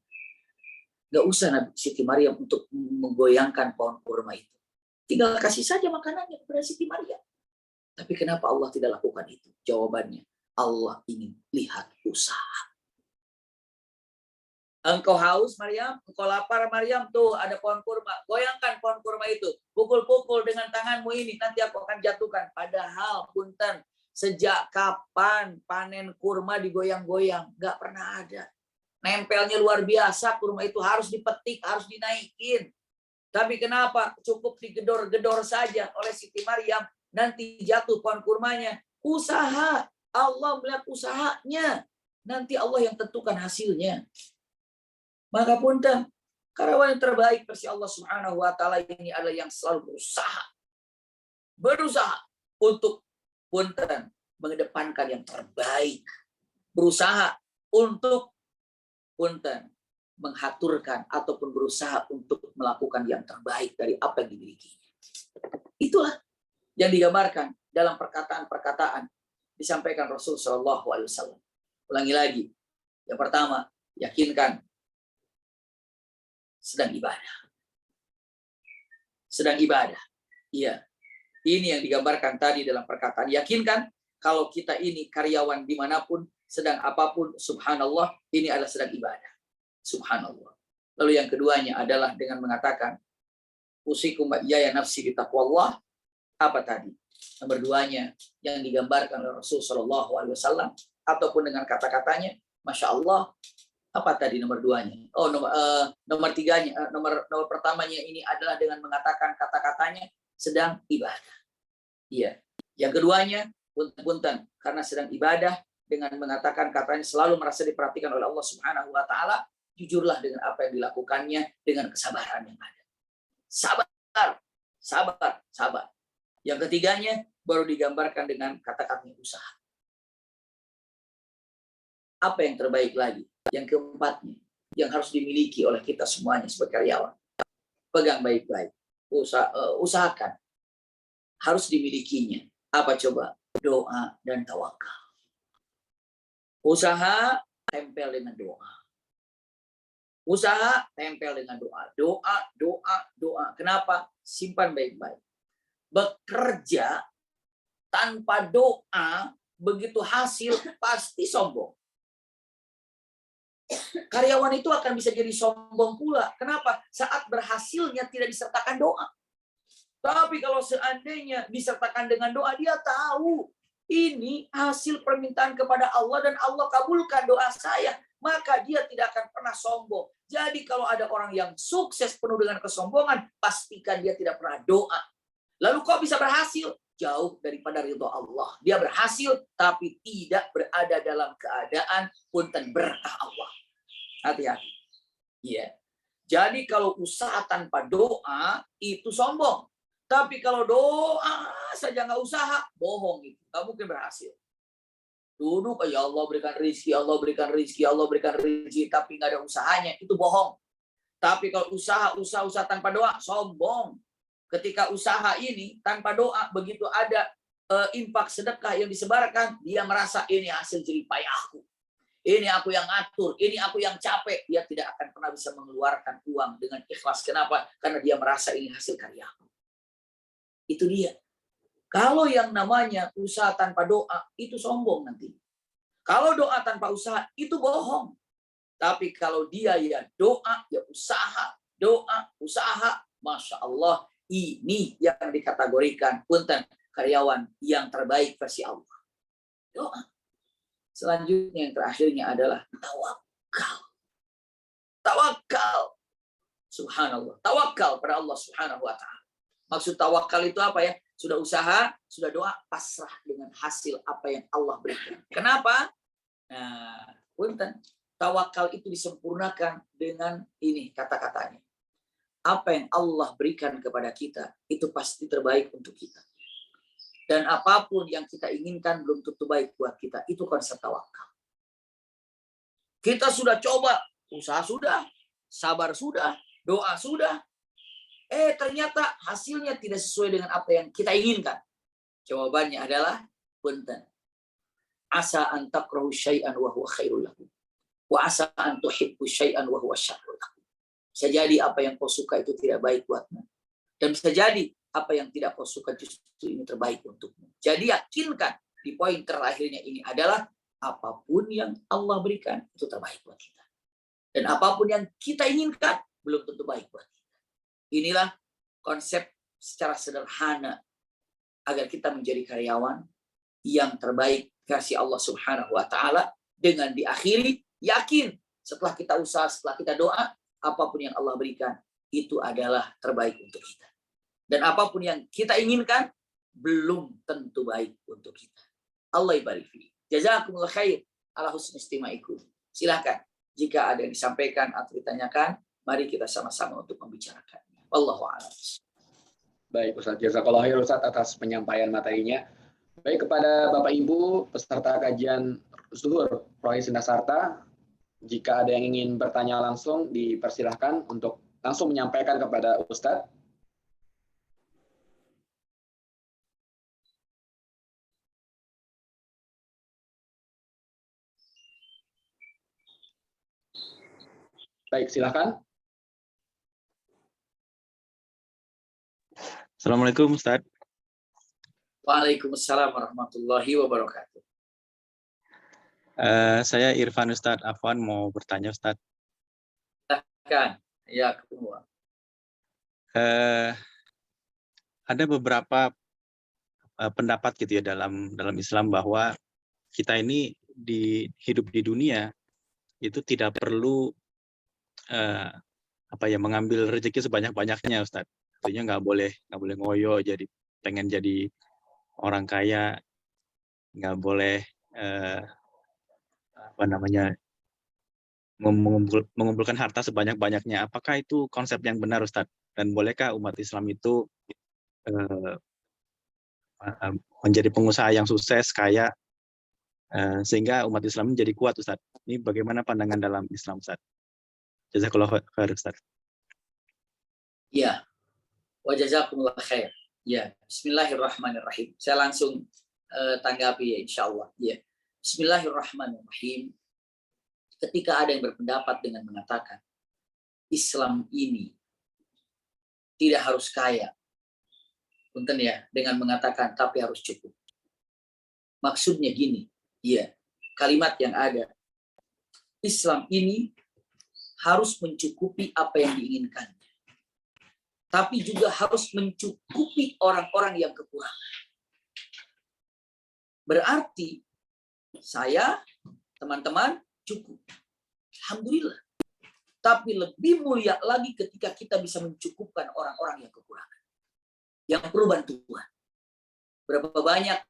Speaker 3: gak usah Siti Maryam untuk menggoyangkan pohon kurma itu. Tinggal kasih saja makanannya kepada Siti Maryam. Tapi kenapa Allah tidak lakukan itu? Jawabannya, Allah ingin lihat usaha. Engkau haus Maryam, engkau lapar Maryam, tuh ada pohon kurma. Goyangkan pohon kurma itu. Pukul-pukul dengan tanganmu ini, nanti aku akan jatuhkan. Padahal, punten, sejak kapan panen kurma digoyang-goyang? Gak pernah ada. Nempelnya luar biasa, kurma itu harus dipetik, harus dinaikin. Tapi kenapa? Cukup digedor-gedor saja oleh Siti Maryam, nanti jatuh pohon kurmanya. Usaha. Allah melihat usahanya. Nanti Allah yang tentukan hasilnya. Maka punten, karyawan yang terbaik versi Allah Subhanahu wa Ta'ala ini adalah yang selalu berusaha untuk punten mengedepankan yang terbaik, berusaha untuk menghaturkan ataupun berusaha untuk melakukan yang terbaik dari apa yang dimilikinya. Itulah yang digambarkan dalam perkataan-perkataan disampaikan Rasul Shallallahu Alaihi Wasallam. Ulangi lagi, yang pertama, yakinkan sedang ibadah. Sedang ibadah. Iya. Ini yang digambarkan tadi dalam perkataan. Yakinkan kalau kita ini karyawan dimanapun, sedang apapun, subhanallah, ini adalah sedang ibadah. Subhanallah. Lalu yang keduanya adalah dengan mengatakan, usikum wa iyaya nafsi bitaqwallah. Apa tadi? Nomor duanya yang digambarkan oleh Rasul Shallallahu Alaihi Wasallam ataupun dengan kata-katanya, masya Allah. Apa tadi nomor duanya? Oh, nomor tiganya, nomor pertamanya ini adalah dengan mengatakan kata-katanya sedang ibadah. Iya. Yang keduanya, punten karena sedang ibadah dengan mengatakan katanya selalu merasa diperhatikan oleh Allah Subhanahu Wa Taala. Jujurlah dengan apa yang dilakukannya dengan kesabaran yang ada. Sabar, sabar, sabar. Yang ketiganya baru digambarkan dengan kata-katanya usaha. Apa yang terbaik lagi? Yang keempatnya, yang harus dimiliki oleh kita semuanya sebagai karyawan. Pegang baik-baik. Usahakan. Harus dimilikinya. Apa coba? Doa dan tawakal. Usaha tempel dengan doa. Usaha tempel dengan doa. Doa, doa, doa. Kenapa? Simpan baik-baik. Bekerja tanpa doa, begitu hasil pasti sombong. Karyawan itu akan bisa jadi sombong pula. Kenapa? Saat berhasilnya tidak disertakan doa. Tapi kalau seandainya disertakan dengan doa, dia tahu ini hasil permintaan kepada Allah dan Allah kabulkan doa saya. Maka dia tidak akan pernah sombong. Jadi kalau ada orang yang sukses penuh dengan kesombongan, pastikan dia tidak pernah doa. Lalu kok bisa berhasil? Jauh daripada ridho Allah. Dia berhasil tapi tidak berada dalam keadaan punten berkah Allah. Hati-hati. Iya. Jadi kalau usaha tanpa doa itu sombong. Tapi kalau doa saja nggak usaha, bohong itu. Nggak mungkin berhasil. Duduk, ya Allah berikan rezeki, Allah berikan rezeki, Allah berikan rezeki, tapi nggak ada usahanya, itu bohong. Tapi kalau usaha tanpa doa, sombong. Ketika usaha ini tanpa doa, begitu ada infak sedekah yang disebarkan, dia merasa ini hasil jerih payahku. Ini aku yang atur, ini aku yang capek. Dia tidak akan pernah bisa mengeluarkan uang dengan ikhlas. Kenapa? Karena dia merasa ini hasil karyaku. Itu dia. Kalau yang namanya usaha tanpa doa, itu sombong nanti. Kalau doa tanpa usaha, itu bohong. Tapi kalau dia ya doa, ya usaha, doa, usaha, Masya Allah, ini yang dikategorikan punten karyawan yang terbaik versi Allah. Doa. Selanjutnya yang terakhirnya adalah tawakal. Tawakal. Subhanallah. Tawakal pada Allah Subhanahu Wa Ta'ala. Maksud tawakal itu apa ya? Sudah usaha, sudah doa, pasrah dengan hasil apa yang Allah berikan. Kenapa? Nah, punten. Tawakal itu disempurnakan dengan ini kata-katanya. Apa yang Allah berikan kepada kita, itu pasti terbaik untuk kita. Dan apapun yang kita inginkan belum tentu baik buat kita. Itu konsep tawakal. Kita sudah coba, usaha sudah, sabar sudah, doa sudah. Ternyata hasilnya tidak sesuai dengan apa yang kita inginkan. Jawabannya adalah punten. Asa an takrahu syai'an wa huwa khairul lakum. Wa asa an tuhibbu syai'an wa huwa syarrul lakum. Bisa jadi apa yang kau suka itu tidak baik buatmu. Dan bisa jadi apa yang tidak kau suka justru ini terbaik untukmu. Jadi yakinkan di poin terakhirnya ini adalah apapun yang Allah berikan itu terbaik buat kita. Dan apapun yang kita inginkan belum tentu baik buat kita. Inilah konsep secara sederhana agar kita menjadi karyawan yang terbaik versi Allah Subhanahu Wa Ta'ala dengan diakhiri yakin setelah kita usaha, setelah kita doa, apapun yang Allah berikan itu adalah terbaik untuk kita. Dan apapun yang kita inginkan belum tentu baik untuk kita. Allah ibarik fi. Jazakumullah khair ala husni istimaikum. Silakan jika ada yang disampaikan atau ditanyakan, mari kita sama-sama untuk membicarakan. Wallahu a'lam.
Speaker 2: Baik Ustaz, jazakallahu khair Ustaz atas penyampaian materinya. Baik, kepada Bapak Ibu peserta kajian Zuhur Provinsi Nasarta, jika ada yang ingin bertanya langsung dipersilahkan untuk langsung menyampaikan kepada Ustadz. Baik, silakan.
Speaker 4: Assalamualaikum Ustadz.
Speaker 3: Waalaikumsalam warahmatullahi wabarakatuh.
Speaker 4: Saya Irfan Ustadz Afwan mau bertanya Ustadz.
Speaker 3: Silakan. Ya, ketemu.
Speaker 4: Ada beberapa pendapat gitu ya dalam Islam bahwa kita ini hidup di dunia itu tidak perlu mengambil rezeki sebanyak-banyaknya Ustadz. Artinya nggak boleh ngoyo pengen jadi orang kaya, nggak boleh mengumpulkan harta sebanyak-banyaknya. Apakah itu konsep yang benar Ustadz? Dan bolehkah umat Islam itu menjadi pengusaha yang sukses, kaya, sehingga umat Islam menjadi kuat Ustadz? Ini bagaimana pandangan dalam Islam Ustadz? Jazakallahu khair Ustadz.
Speaker 3: Ya, wa jazakumullah khair. Ya, bismillahirrahmanirrahim. Saya langsung tanggapi ya insyaallah. Ya. Bismillahirrahmanirrahim. Ketika ada yang berpendapat dengan mengatakan Islam ini tidak harus kaya, punten ya, dengan mengatakan tapi harus cukup. Maksudnya gini, ya, kalimat yang ada, Islam ini harus mencukupi apa yang diinginkannya, tapi juga harus mencukupi orang-orang yang kekurangan. Berarti saya, teman-teman, cukup. Alhamdulillah. Tapi lebih mulia lagi ketika kita bisa mencukupkan orang-orang yang kekurangan, yang perlu bantuan. Berapa banyak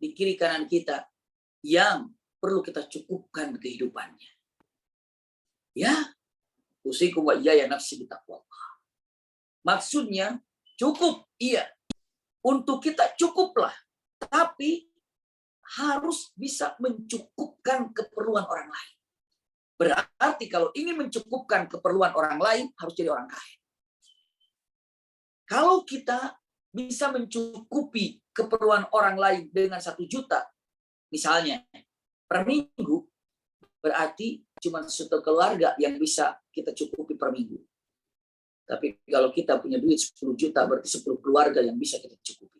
Speaker 3: di kiri kanan kita yang perlu kita cukupkan kehidupannya. Ya, usikum wa iyaya nafsi bitaqwallah. Maksudnya cukup, iya. Untuk kita cukuplah, tapi harus bisa mencukupkan keperluan orang lain. Berarti kalau ingin mencukupkan keperluan orang lain, harus jadi orang kaya. Kalau kita bisa mencukupi keperluan orang lain dengan 1 juta, misalnya, per minggu, berarti cuma 1 keluarga yang bisa kita cukupi per minggu. Tapi kalau kita punya duit 10 juta, berarti 10 keluarga yang bisa kita cukupi.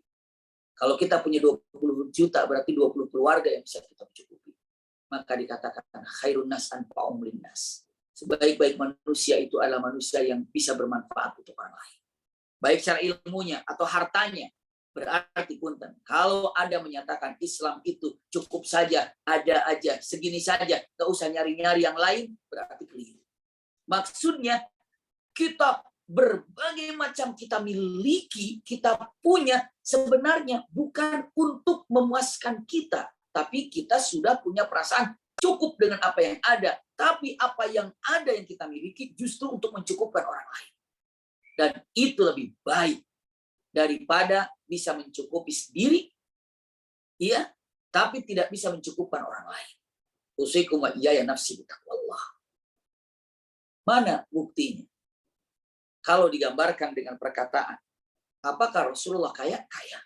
Speaker 3: Kalau kita punya 20 juta, berarti 20 keluarga yang bisa kita cukupi. Maka dikatakan khairun nas anfa'um linnas. Sebaik-baik manusia itu adalah manusia yang bisa bermanfaat untuk orang lain. Baik secara ilmunya atau hartanya. Berarti punten, kalau ada menyatakan Islam itu cukup saja, ada aja, segini saja, gak usah nyari-nyari yang lain, berarti keliru. Maksudnya kita berbagai macam kita miliki, kita punya, sebenarnya bukan untuk memuaskan kita, tapi kita sudah punya perasaan cukup dengan apa yang ada. Tapi apa yang ada yang kita miliki justru untuk mencukupkan orang lain. Dan itu lebih baik daripada bisa mencukupi sendiri, ya, tapi tidak bisa mencukupkan orang lain. Usikum wa iyaya nafsi bitaqwallah. Mana buktinya? Kalau digambarkan dengan perkataan, apakah Rasulullah kaya? Kaya.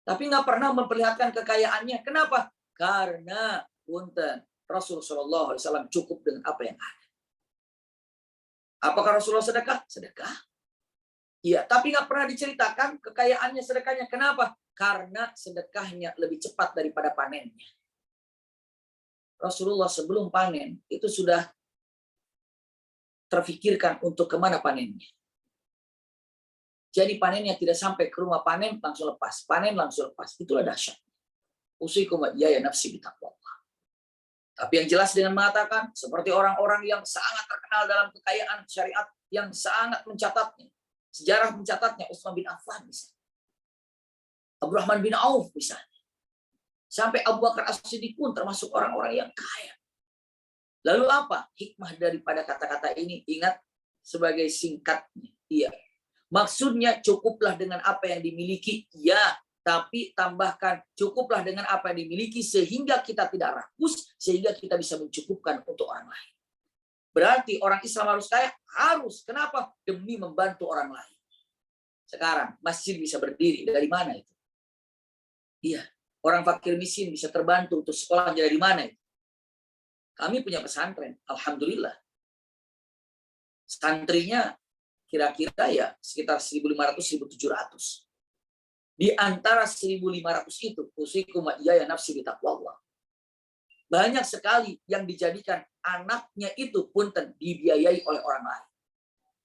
Speaker 3: Tapi nggak pernah memperlihatkan kekayaannya. Kenapa? Karena punten, Rasulullah SAW cukup dengan apa yang ada. Apakah Rasulullah sedekah? Sedekah. Iya, tapi nggak pernah diceritakan kekayaannya, sedekahnya. Kenapa? Karena sedekahnya lebih cepat daripada panennya. Rasulullah sebelum panen itu sudah terfikirkan untuk kemana panennya. Jadi panennya tidak sampai ke rumah panen langsung lepas. Panen langsung lepas. Itulah dahsyat. Usikum wa iyaya nafsi bitaqwallah. Tapi yang jelas dengan mengatakan seperti orang-orang yang sangat terkenal dalam kekayaan syariat yang sangat mencatatnya. Sejarah mencatatnya Utsman bin Affan misalnya. Abdurrahman bin Auf misalnya. Sampai Abu Bakar As-Siddiq pun termasuk orang-orang yang kaya. Lalu apa hikmah daripada kata-kata ini? Ingat sebagai singkatnya. Iya. Maksudnya cukuplah dengan apa yang dimiliki. Ya, tapi tambahkan cukuplah dengan apa yang dimiliki sehingga kita tidak rakus, sehingga kita bisa mencukupkan untuk orang lain. Berarti orang Islam harus kaya? Harus. Kenapa? Demi membantu orang lain. Sekarang masjid bisa berdiri, dari mana itu? Iya, orang fakir miskin bisa terbantu untuk sekolah, dari mana itu? Kami punya pesantren, alhamdulillah. Santrinya kira-kira ya sekitar 1.500-1.700. Di antara 1.500 itu, usikum wa iyaya nafsi bitaqwallah. Banyak sekali yang dijadikan anaknya itu punten dibiayai oleh orang lain.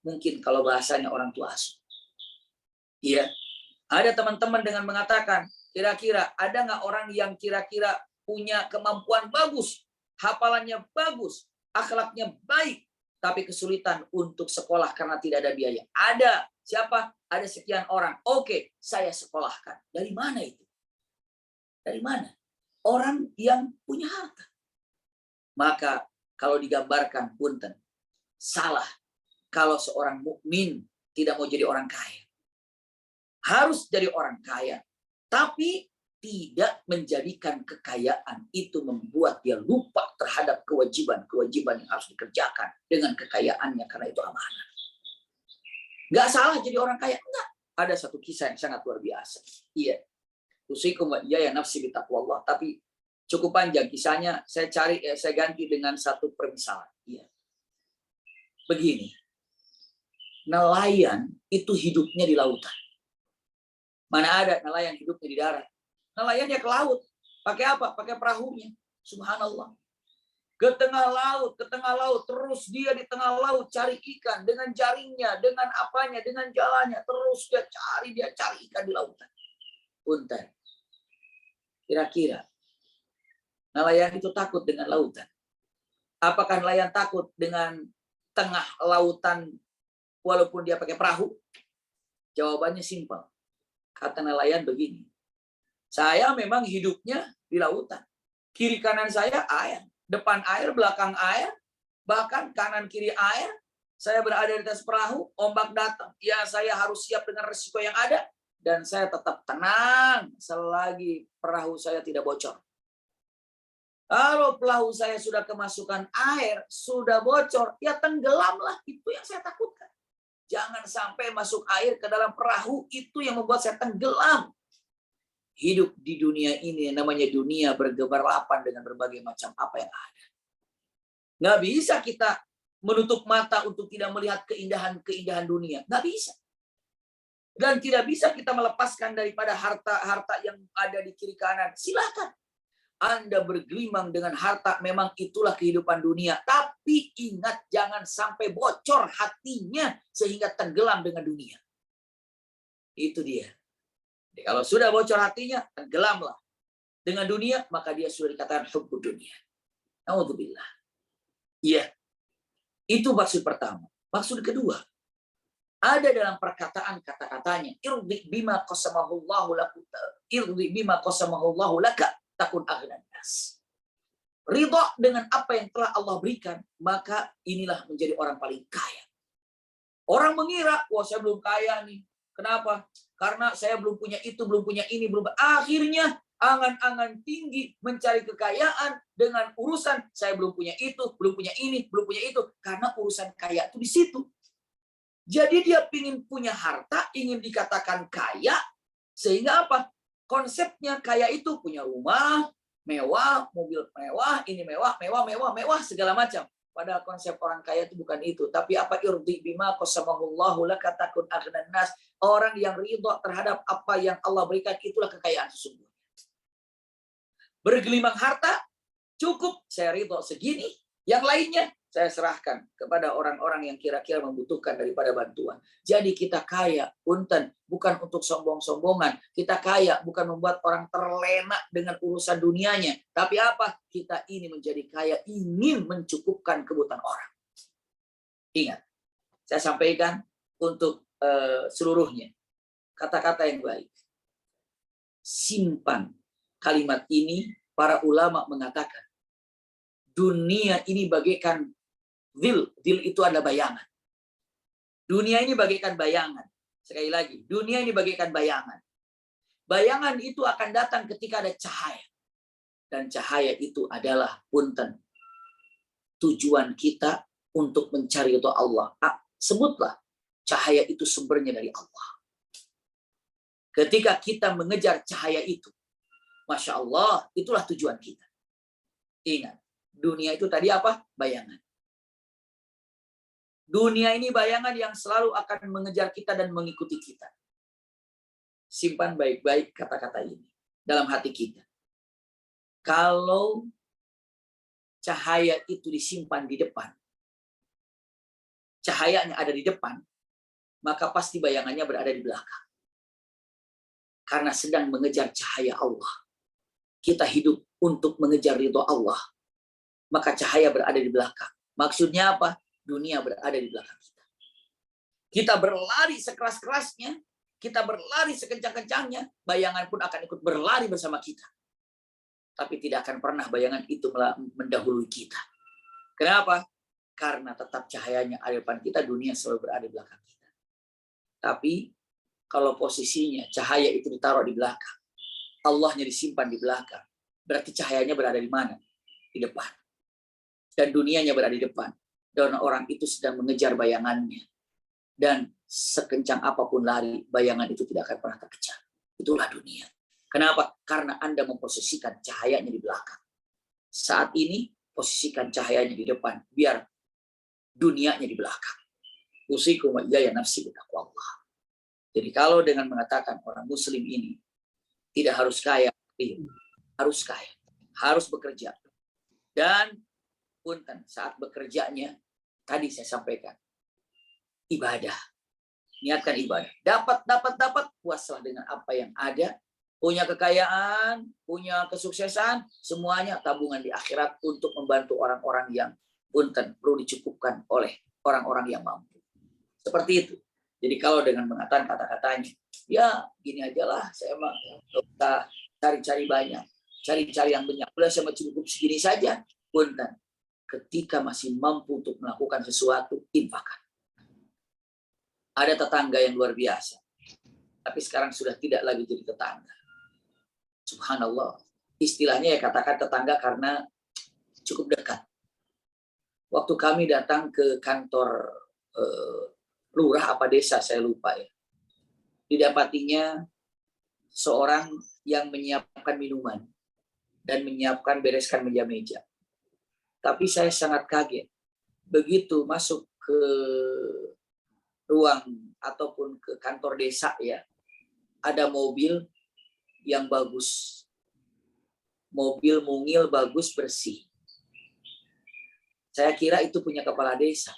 Speaker 3: Mungkin kalau bahasanya orang tua asuh. Iya. Ada teman-teman dengan mengatakan, kira-kira ada nggak orang yang kira-kira punya kemampuan bagus, hafalannya bagus, akhlaknya baik, tapi kesulitan untuk sekolah karena tidak ada biaya? Ada. Siapa? Ada sekian orang. Oke, saya sekolahkan. Dari mana itu? Dari mana? Orang yang punya harta. Maka kalau digambarkan, punten, salah kalau seorang mukmin tidak mau jadi orang kaya. Harus jadi orang kaya, tapi tidak menjadikan kekayaan itu membuat dia lupa terhadap kewajiban-kewajiban yang harus dikerjakan dengan kekayaannya, karena itu amanah. Nggak salah jadi orang kaya, enggak. Ada satu kisah yang sangat luar biasa. Iya. Usikum wa iyaya nafsi bitaqwallah, tapi cukup panjang kisahnya. Saya ganti dengan satu permisalan. Iya. Begini. Nelayan itu hidupnya di lautan. Mana ada nelayan hidupnya di darat? Nelayan dia ke laut. Pakai apa? Pakai perahunya. Subhanallah. Ke tengah laut, terus dia di tengah laut cari ikan dengan jaringnya, dengan apanya, dengan jalannya, terus dia cari ikan di lautan. Punten. Kira-kira nelayan itu takut dengan lautan? Apakah nelayan takut dengan tengah lautan walaupun dia pakai perahu? Jawabannya simpel. Kata nelayan begini, saya memang hidupnya di lautan. Kiri kanan saya air. Depan air, belakang air, bahkan kanan kiri air. Saya berada di atas perahu, ombak datang. Ya, saya harus siap dengan risiko yang ada. Dan saya tetap tenang selagi perahu saya tidak bocor. Kalau perahu saya sudah kemasukan air, sudah bocor, ya tenggelamlah. Itu yang saya takutkan. Jangan sampai masuk air ke dalam perahu, itu yang membuat saya tenggelam. Hidup di dunia ini namanya dunia bergemerlapan dengan berbagai macam apa yang ada. Nggak bisa kita menutup mata untuk tidak melihat keindahan-keindahan dunia. Nggak bisa. Dan tidak bisa kita melepaskan daripada harta-harta yang ada di kiri kanan. Silakan. Anda bergelimang dengan harta, memang itulah kehidupan dunia. Tapi ingat, jangan sampai bocor hatinya sehingga tenggelam dengan dunia. Itu dia. Jadi kalau sudah bocor hatinya, tenggelamlah dengan dunia, maka dia sudah dikatakan hubbu dunia. Naudzubillah. Iya. Itu maksud pertama. Maksud kedua, ada dalam perkataan kata-katanya, irdi bima qasamahullahu laka takun aghnan nas. Ridha dengan apa yang telah Allah berikan, maka inilah menjadi orang paling kaya. Orang mengira, wah saya belum kaya nih. Kenapa? Karena saya belum punya itu, belum punya ini, belum. Akhirnya angan-angan tinggi mencari kekayaan dengan urusan saya belum punya itu, belum punya ini, belum punya itu. Karena urusan kaya itu di situ. Jadi dia ingin punya harta, ingin dikatakan kaya, sehingga apa? Konsepnya kaya itu punya rumah mewah, mobil mewah, ini mewah, segala macam. Padahal konsep orang kaya itu bukan itu. Tapi apa? Irdi bima qasamahullahu laka takun aghnan nas. Orang yang ridha terhadap apa yang Allah berikan, itulah kekayaan sesungguhnya. Bergelimang harta, cukup saya ridha segini. Yang lainnya saya serahkan kepada orang-orang yang kira-kira membutuhkan daripada bantuan. Jadi kita kaya, punten, bukan untuk sombong-sombongan. Kita kaya bukan membuat orang terlena dengan urusan dunianya. Tapi apa? Kita ini menjadi kaya, ingin mencukupkan kebutuhan orang. Ingat, saya sampaikan untuk seluruhnya. Kata-kata yang baik. Simpan kalimat ini, para ulama mengatakan, dunia ini bagaikan dhil itu adalah bayangan. Dunia ini bagaikan bayangan. Sekali lagi, dunia ini bagaikan bayangan. Bayangan itu akan datang ketika ada cahaya. Dan cahaya itu adalah punten. Tujuan kita untuk mencari itu Allah. Sebutlah, cahaya itu sumbernya dari Allah. Ketika kita mengejar cahaya itu, Masya Allah, itulah tujuan kita. Ingat, dunia itu tadi apa? Bayangan. Dunia ini bayangan yang selalu akan mengejar kita dan mengikuti kita. Simpan baik-baik kata-kata ini dalam hati kita. Kalau cahaya itu disimpan di depan, cahayanya ada di depan, maka pasti bayangannya berada di belakang. Karena sedang mengejar cahaya Allah. Kita hidup untuk mengejar ridho Allah. Maka cahaya berada di belakang. Maksudnya apa? Dunia berada di belakang kita. Kita berlari sekeras-kerasnya, kita berlari sekencang-kencangnya, bayangan pun akan ikut berlari bersama kita. Tapi tidak akan pernah bayangan itu mendahului kita. Kenapa? Karena tetap cahayanya ada di depan kita, dunia selalu berada di belakang kita. Tapi kalau posisinya cahaya itu ditaruh di belakang, Allahnya disimpan di belakang, berarti cahayanya berada di mana? Di depan. Dan dunianya berada di depan. Dan orang itu sedang mengejar bayangannya. Dan sekencang apapun lari, bayangan itu tidak akan pernah terkejar. Itulah dunia. Kenapa? Karena Anda memposisikan cahayanya di belakang. Saat ini, posisikan cahayanya di depan. Biar dunianya di belakang. Usikum wa iyaya nafsi bitaqwa Allah. Jadi kalau dengan mengatakan orang muslim ini tidak harus kaya, harus kaya. Harus bekerja. Dan punten saat bekerjanya, tadi saya sampaikan, ibadah. Niatkan ibadah. Dapat, puaslah dengan apa yang ada. Punya kekayaan, punya kesuksesan, semuanya tabungan di akhirat untuk membantu orang-orang yang punten perlu dicukupkan oleh orang-orang yang mampu. Seperti itu. Jadi kalau dengan mengatakan kata-katanya, ya gini aja lah, saya mah usah cari-cari banyak, cari-cari yang banyak. Udah saya cukup segini saja, punten. Ketika masih mampu untuk melakukan sesuatu, infakkan. Ada tetangga yang luar biasa, tapi sekarang sudah tidak lagi jadi tetangga. Subhanallah. Istilahnya ya katakan tetangga karena cukup dekat. Waktu kami datang ke kantor lurah apa desa, saya lupa ya. Didapatinya seorang yang menyiapkan minuman dan menyiapkan bereskan meja-meja. Tapi saya sangat kaget. Begitu masuk ke ruang ataupun ke kantor desa ya, ada mobil yang bagus. Mobil mungil bagus, bersih. Saya kira itu punya kepala desa.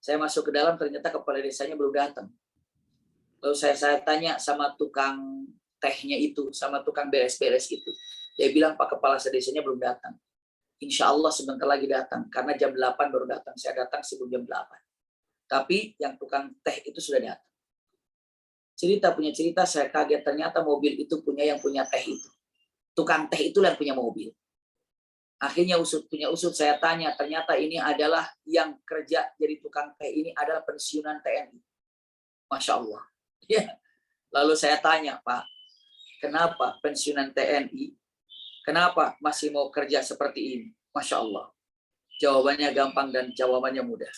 Speaker 3: Saya masuk ke dalam, ternyata kepala desanya belum datang. Lalu saya tanya sama tukang tehnya itu, sama tukang beres-beres itu. Dia bilang, Pak, kepala desanya belum datang. Insya Allah sebentar lagi datang. Karena jam 8 baru datang. Saya datang sebelum jam 8. Tapi yang tukang teh itu sudah datang. Punya cerita, saya kaget. Ternyata mobil itu punya yang punya teh itu. Tukang teh itu yang punya mobil. Akhirnya punya usut, saya tanya. Ternyata ini adalah yang kerja jadi tukang teh ini adalah pensiunan TNI. Masya Allah. Ya. Lalu saya tanya, Pak, kenapa pensiunan TNI? Kenapa masih mau kerja seperti ini? Masya Allah. Jawabannya gampang dan jawabannya mudah.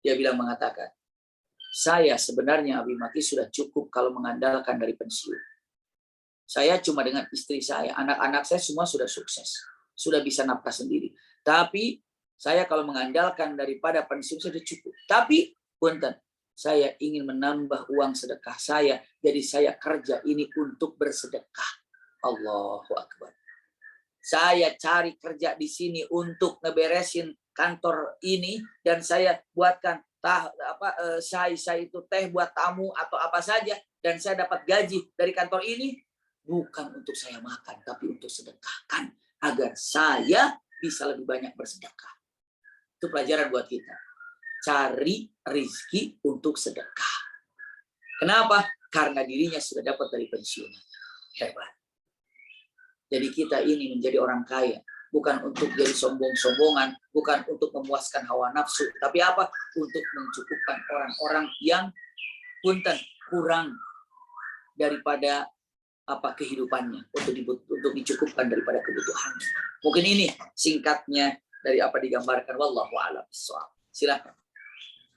Speaker 3: Dia mengatakan, saya sebenarnya Abi Maki sudah cukup kalau mengandalkan dari pensiun. Saya cuma dengan istri saya, anak-anak saya semua sudah sukses. Sudah bisa nafkah sendiri. Tapi saya kalau mengandalkan daripada pensiun sudah cukup. Tapi punten, saya ingin menambah uang sedekah saya. Jadi saya kerja ini untuk bersedekah. Allahu Akbar. Saya cari kerja di sini untuk ngeberesin kantor ini. Dan saya buatkan saya itu teh buat tamu atau apa saja. Dan saya dapat gaji dari kantor ini. Bukan untuk saya makan, tapi untuk sedekahkan. Agar saya bisa lebih banyak bersedekah. Itu pelajaran buat kita. Cari rizki untuk sedekah. Kenapa? Karena dirinya sudah dapat dari pensiun. Hebat. Jadi kita ini menjadi orang kaya. Bukan untuk jadi sombong-sombongan. Bukan untuk memuaskan hawa nafsu. Tapi apa? Untuk mencukupkan orang-orang yang punten kurang daripada kehidupannya, untuk dicukupkan daripada kebutuhannya. Mungkin ini singkatnya dari apa digambarkan. Wallahu a'lam bishawab. Silakan.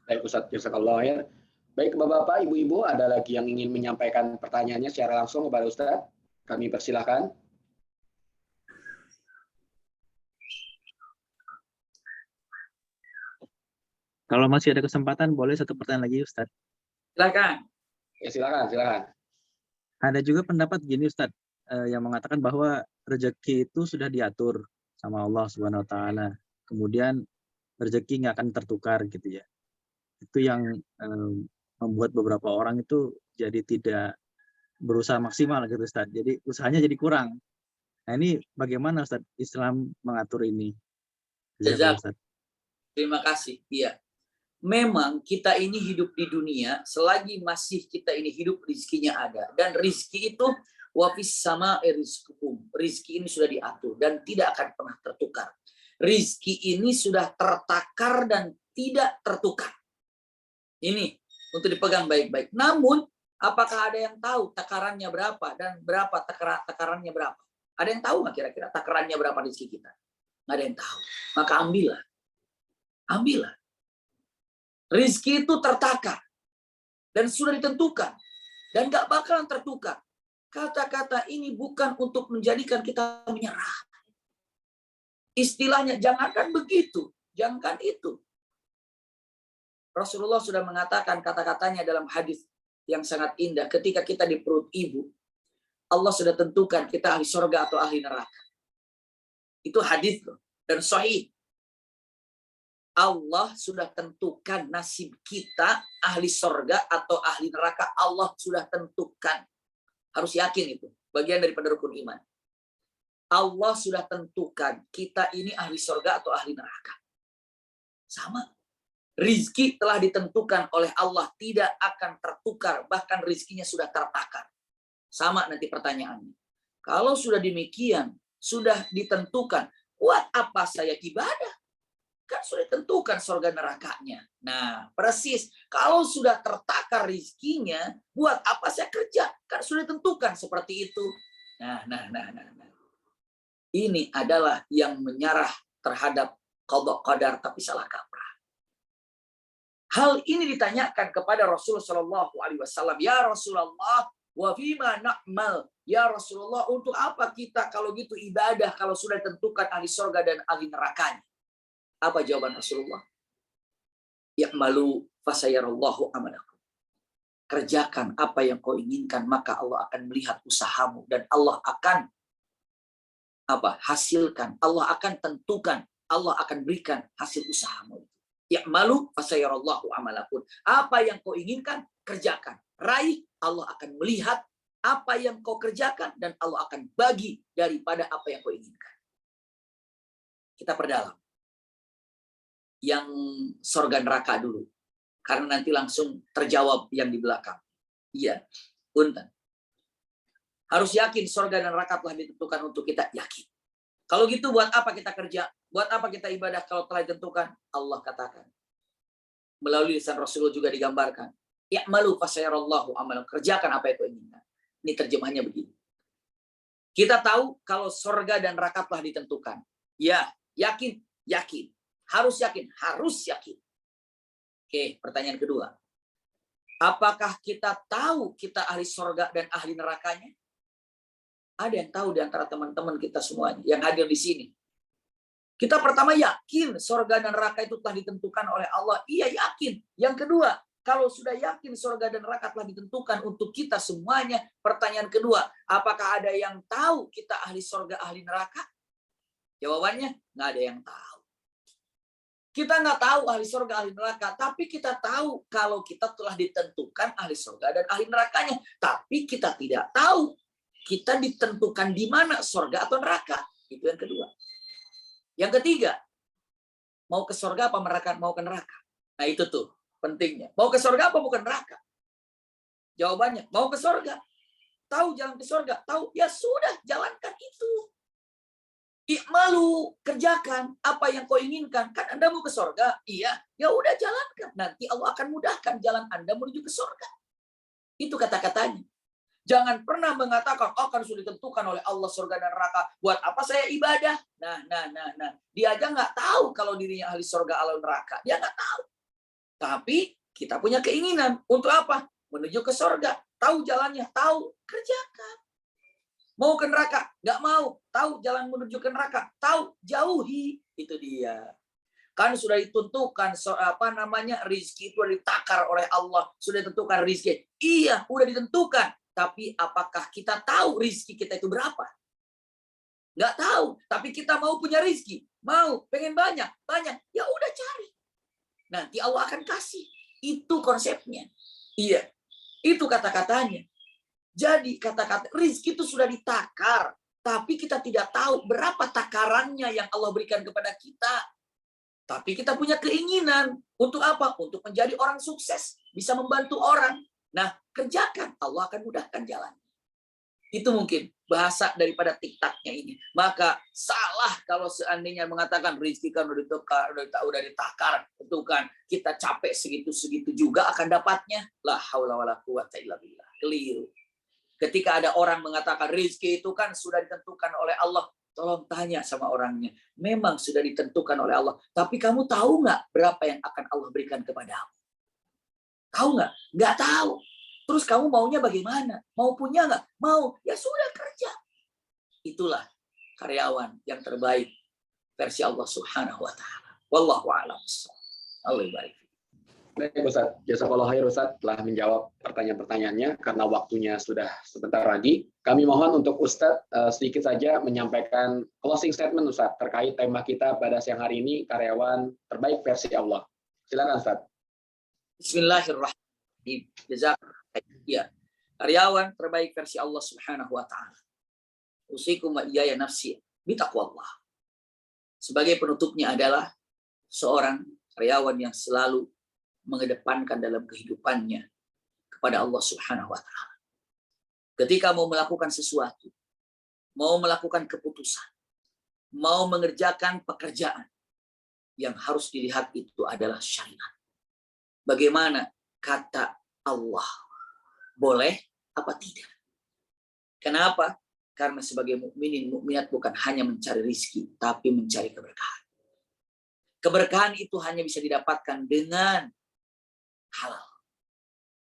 Speaker 2: Baik Ustaz, jazakallah ya. Baik Bapak-bapak, Ibu-ibu, ada lagi yang ingin menyampaikan pertanyaannya secara langsung kepada Ustaz? Kami persilahkan.
Speaker 4: Kalau masih ada kesempatan, boleh satu pertanyaan lagi, Ustaz.
Speaker 3: Silakan.
Speaker 2: Ya, silakan.
Speaker 4: Ada juga pendapat gini, Ustaz, yang mengatakan bahwa rezeki itu sudah diatur sama Allah Subhanahu Wa Taala. Kemudian rezeki nggak akan tertukar gitu ya. Itu yang membuat beberapa orang itu jadi tidak berusaha maksimal gitu, Ustaz. Jadi usahanya jadi kurang. Nah ini bagaimana Ustaz Islam mengatur ini?
Speaker 3: Jazak. Terima kasih. Iya. Memang kita ini hidup di dunia, selagi masih kita ini hidup, rizkinya ada. Dan rizki itu wafis sama rizkukum. Rizki ini sudah diatur dan tidak akan pernah tertukar. Rizki ini sudah tertakar dan tidak tertukar. Ini untuk dipegang baik-baik. Namun, apakah ada yang tahu takarannya berapa dan berapa takarannya berapa? Ada yang tahu nggak kira-kira takarannya berapa rizki kita? Nggak ada yang tahu. Maka ambillah. Rizki itu tertakar dan sudah ditentukan dan nggak bakalan tertukar. Kata-kata ini bukan untuk menjadikan kita menyerah. Istilahnya jangankan begitu, jangankan itu. Rasulullah sudah mengatakan kata-katanya dalam hadis yang sangat indah. Ketika kita di perut ibu, Allah sudah tentukan kita ahli surga atau ahli neraka. Itu hadis loh, dan sahih. Allah sudah tentukan nasib kita ahli surga atau ahli neraka. Allah sudah tentukan. Harus yakin itu. Bagian daripada rukun iman. Allah sudah tentukan kita ini ahli surga atau ahli neraka. Sama. Rizki telah ditentukan oleh Allah. Tidak akan tertukar. Bahkan rizkinya sudah tertakar. Sama nanti pertanyaannya. Kalau sudah demikian, sudah ditentukan. Buat apa saya ibadah? Kan sudah ditentukan surga nerakanya. Nah, persis. Kalau sudah tertakar rizkinya, buat apa saya kerja? Kan sudah ditentukan seperti itu. Nah. Ini adalah yang menyerah terhadap qada qadar tapi salah kaprah. Hal ini ditanyakan kepada Rasulullah SAW. Ya Rasulullah, wa fima na'mal. Ya Rasulullah, untuk apa kita kalau gitu ibadah kalau sudah ditentukan ahli surga dan ahli nerakanya? Apa jawaban Rasulullah? Ya'malu fasayarallahu amalakum. Kerjakan apa yang kau inginkan, maka Allah akan melihat usahamu dan Allah akan hasilkan. Allah akan tentukan, Allah akan berikan hasil usahamu. Ya'malu fasayarallahu amalakum. Apa yang kau inginkan, kerjakan. Raih, Allah akan melihat apa yang kau kerjakan dan Allah akan bagi daripada apa yang kau inginkan. Kita perdalam. Yang surga neraka dulu. Karena nanti langsung terjawab yang di belakang. Iya, punten. Harus yakin surga dan neraka telah ditentukan untuk kita, yakin. Kalau gitu buat apa kita kerja? Buat apa kita ibadah kalau telah ditentukan? Allah katakan. Melalui lisan Rasulullah juga digambarkan. Ya'malu fasayarallahu amalan. Kerjakan apa yang kau inginkan. Ini terjemahnya begini. Kita tahu kalau surga dan neraka telah ditentukan. Ya, yakin. Harus yakin. Oke, pertanyaan kedua. Apakah kita tahu kita ahli surga dan ahli nerakanya? Ada yang tahu di antara teman-teman kita semuanya yang hadir di sini. Kita pertama yakin surga dan neraka itu telah ditentukan oleh Allah. Iya, yakin. Yang kedua, kalau sudah yakin surga dan neraka telah ditentukan untuk kita semuanya, pertanyaan kedua, apakah ada yang tahu kita ahli surga, ahli neraka? Jawabannya, nggak ada yang tahu. Kita nggak tahu ahli surga, ahli neraka, tapi kita tahu kalau kita telah ditentukan ahli surga dan ahli nerakanya. Tapi kita tidak tahu kita ditentukan di mana surga atau neraka. Itu yang kedua. Yang ketiga, mau ke surga apa mau ke neraka? Nah itu tuh pentingnya. Mau ke surga apa bukan neraka? Jawabannya, mau ke surga. Tahu jalan ke surga? Tahu, ya sudah, jalankan itu. I'malu, kerjakan apa yang kau inginkan. Kan Anda mau ke surga? Iya, ya udah jalankan. Nanti Allah akan mudahkan jalan Anda menuju ke surga. Itu kata-katanya. Jangan pernah mengatakan akan sudah ditentukan oleh Allah surga dan neraka. Buat apa saya ibadah? Nah. Dia aja nggak tahu kalau dirinya ahli surga atau neraka. Dia nggak tahu. Tapi kita punya keinginan untuk apa? Menuju ke surga. Tahu jalannya, tahu, kerjakan. Mau ke neraka, nggak mau. Tahu jalan menuju ke neraka, tahu, jauhi. Itu dia. Kan sudah ditentukan rizki itu sudah ditakar oleh Allah, sudah ditentukan rizki. Iya, sudah ditentukan. Tapi apakah kita tahu rizki kita itu berapa? Nggak tahu. Tapi kita mau punya rizki, mau, pengen banyak, ya udah cari. Nanti Allah akan kasih. Itu konsepnya. Iya, itu kata-katanya. Jadi kata-kata rizki itu sudah ditakar, tapi kita tidak tahu berapa takarannya yang Allah berikan kepada kita. Tapi kita punya keinginan untuk apa? Untuk menjadi orang sukses, bisa membantu orang. Nah, kerjakan, Allah akan mudahkan jalan. Itu mungkin bahasa daripada TikToknya ini. Maka salah kalau seandainya mengatakan rezeki kan udah ditakar, tentukan kita capek segitu juga akan dapatnya. La haula wala quwata illa billah. Keliru. Ketika ada orang mengatakan rezeki itu kan sudah ditentukan oleh Allah, tolong tanya sama orangnya. Memang sudah ditentukan oleh Allah. Tapi kamu tahu nggak berapa yang akan Allah berikan kepadamu? Tahu nggak? Nggak tahu. Terus kamu maunya bagaimana? Mau punya nggak? Mau. Ya sudah, kerja. Itulah karyawan yang terbaik versi Allah Subhanahu wa Ta'ala. Wallahu a'lam. Allah baik.
Speaker 2: Baik Ustaz, jazakallahu khair Ustaz telah menjawab pertanyaan-pertanyaannya karena waktunya sudah sebentar lagi. Kami mohon untuk Ustaz sedikit saja menyampaikan closing statement Ustaz terkait tema kita pada siang hari ini, karyawan terbaik versi Allah. Silakan Ustaz.
Speaker 3: Bismillahirrahmanirrahim. Ya, karyawan terbaik versi Allah Subhanahu wa Ta'ala. Usikum wa iyaya nafsi bitaqwallah. Sebagai penutupnya adalah seorang karyawan yang selalu mengedepankan dalam kehidupannya kepada Allah Subhanahu wa Ta'ala. Ketika mau melakukan sesuatu, mau melakukan keputusan, mau mengerjakan pekerjaan, yang harus dilihat itu adalah syariat. Bagaimana kata Allah, boleh apa tidak? Kenapa? Karena sebagai mukminin, mukminat bukan hanya mencari rizki, tapi mencari keberkahan. Keberkahan itu hanya bisa didapatkan dengan halal.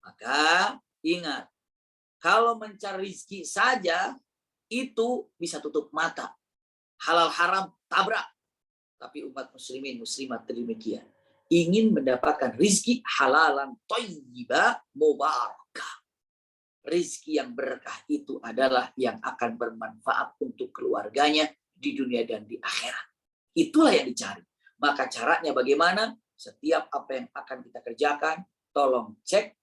Speaker 3: Maka ingat, kalau mencari rizki saja itu bisa tutup mata. Halal haram tabrak. Tapi umat muslimin muslimat demikian. Ingin mendapatkan rizki halalan thayyibah mubarakah. Rizki yang berkah itu adalah yang akan bermanfaat untuk keluarganya di dunia dan di akhirat. Itulah yang dicari. Maka caranya bagaimana? Setiap apa yang akan kita kerjakan, tolong cek,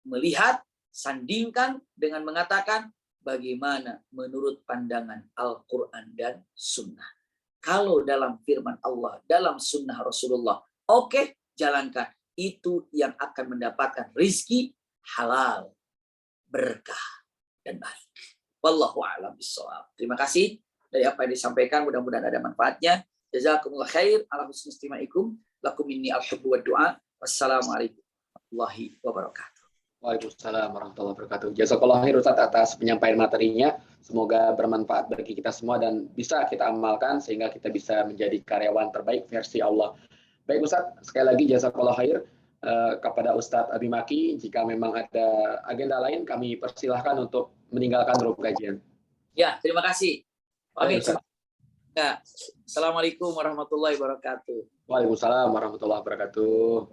Speaker 3: melihat, sandingkan dengan mengatakan bagaimana menurut pandangan Al-Quran dan Sunnah. Kalau dalam firman Allah, dalam Sunnah Rasulullah, oke, jalankan. Itu yang akan mendapatkan rizki halal, berkah, dan baik. Wallahu a'lam bishawab. Terima kasih dari apa yang disampaikan. Mudah-mudahan ada manfaatnya. Jazakumullah khair. Ala husni istimaikum. Lakum minni al-hubbu wa du'a. Wassalamualaikum warahmatullahi wabarakatuh.
Speaker 2: Waalaikumsalam warahmatullahi wabarakatuh. Jazakallahu khair Ustaz atas penyampaian materinya. Semoga bermanfaat bagi kita semua dan bisa kita amalkan sehingga kita bisa menjadi karyawan terbaik versi Allah. Baik Ustaz, sekali lagi jazakallahu khair kepada Ustadz Abi Maki. Jika memang ada agenda lain, kami persilahkan untuk meninggalkan ruang kajian.
Speaker 3: Ya, terima kasih.
Speaker 2: Baik, Ustaz.
Speaker 3: Ya, Assalamualaikum warahmatullahi wabarakatuh.
Speaker 2: Waalaikumsalam warahmatullahi wabarakatuh.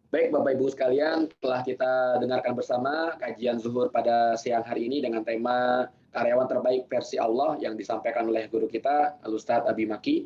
Speaker 2: Baik Bapak Ibu sekalian, telah kita dengarkan bersama kajian zuhur pada siang hari ini dengan tema karyawan terbaik versi Allah yang disampaikan oleh guru kita, Al-Ustadz Abi Maki.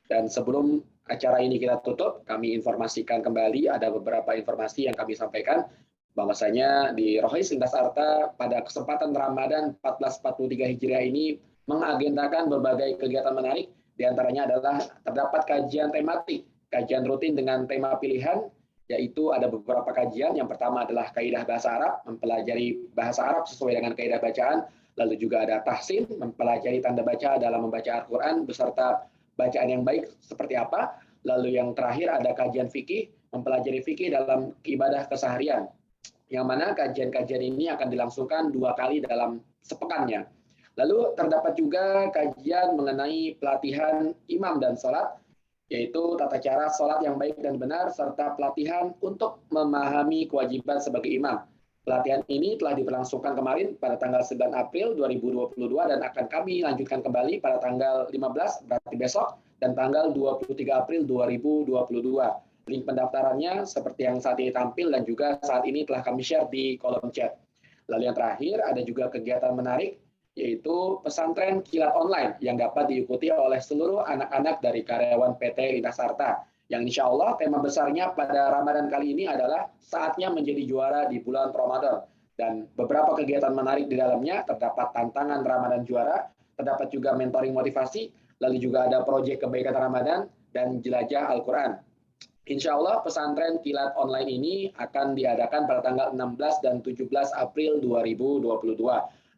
Speaker 2: Dan sebelum acara ini kita tutup, kami informasikan kembali ada beberapa informasi yang kami sampaikan bahwasanya di Rohis Lintas Arta pada kesempatan Ramadan 1443 Hijriah ini mengagendakan berbagai kegiatan menarik, diantaranya adalah terdapat kajian tematik, kajian rutin dengan tema pilihan, yaitu ada beberapa kajian. Yang pertama adalah kaidah bahasa Arab, mempelajari bahasa Arab sesuai dengan kaidah bacaan, lalu juga ada tahsin, mempelajari tanda baca dalam membaca Al-Quran beserta bacaan yang baik seperti apa. Lalu yang terakhir ada kajian fikih, mempelajari fikih dalam ibadah keseharian. yang mana kajian-kajian ini akan dilangsungkan 2 kali dalam sepekannya. Lalu terdapat juga kajian mengenai pelatihan imam dan sholat, yaitu tata cara sholat yang baik dan benar, serta pelatihan untuk memahami kewajiban sebagai imam. Pelatihan ini telah diberlangsungkan kemarin pada tanggal 9 April 2022 dan akan kami lanjutkan kembali pada tanggal 15, berarti besok, dan tanggal 23 April 2022. Link pendaftarannya seperti yang saat ini tampil dan juga saat ini telah kami share di kolom chat. Lalu yang terakhir ada juga kegiatan menarik, yaitu pesantren kilat online yang dapat diikuti oleh seluruh anak-anak dari karyawan PT Lintas Harta. Yang insya Allah tema besarnya pada Ramadan kali ini adalah saatnya menjadi juara di bulan Ramadan. Dan beberapa kegiatan menarik di dalamnya, terdapat tantangan Ramadan juara, terdapat juga mentoring motivasi, lalu juga ada proyek kebaikan Ramadan, dan jelajah Al-Quran. Insya Allah pesantren kilat online ini akan diadakan pada tanggal 16 dan 17 April 2022.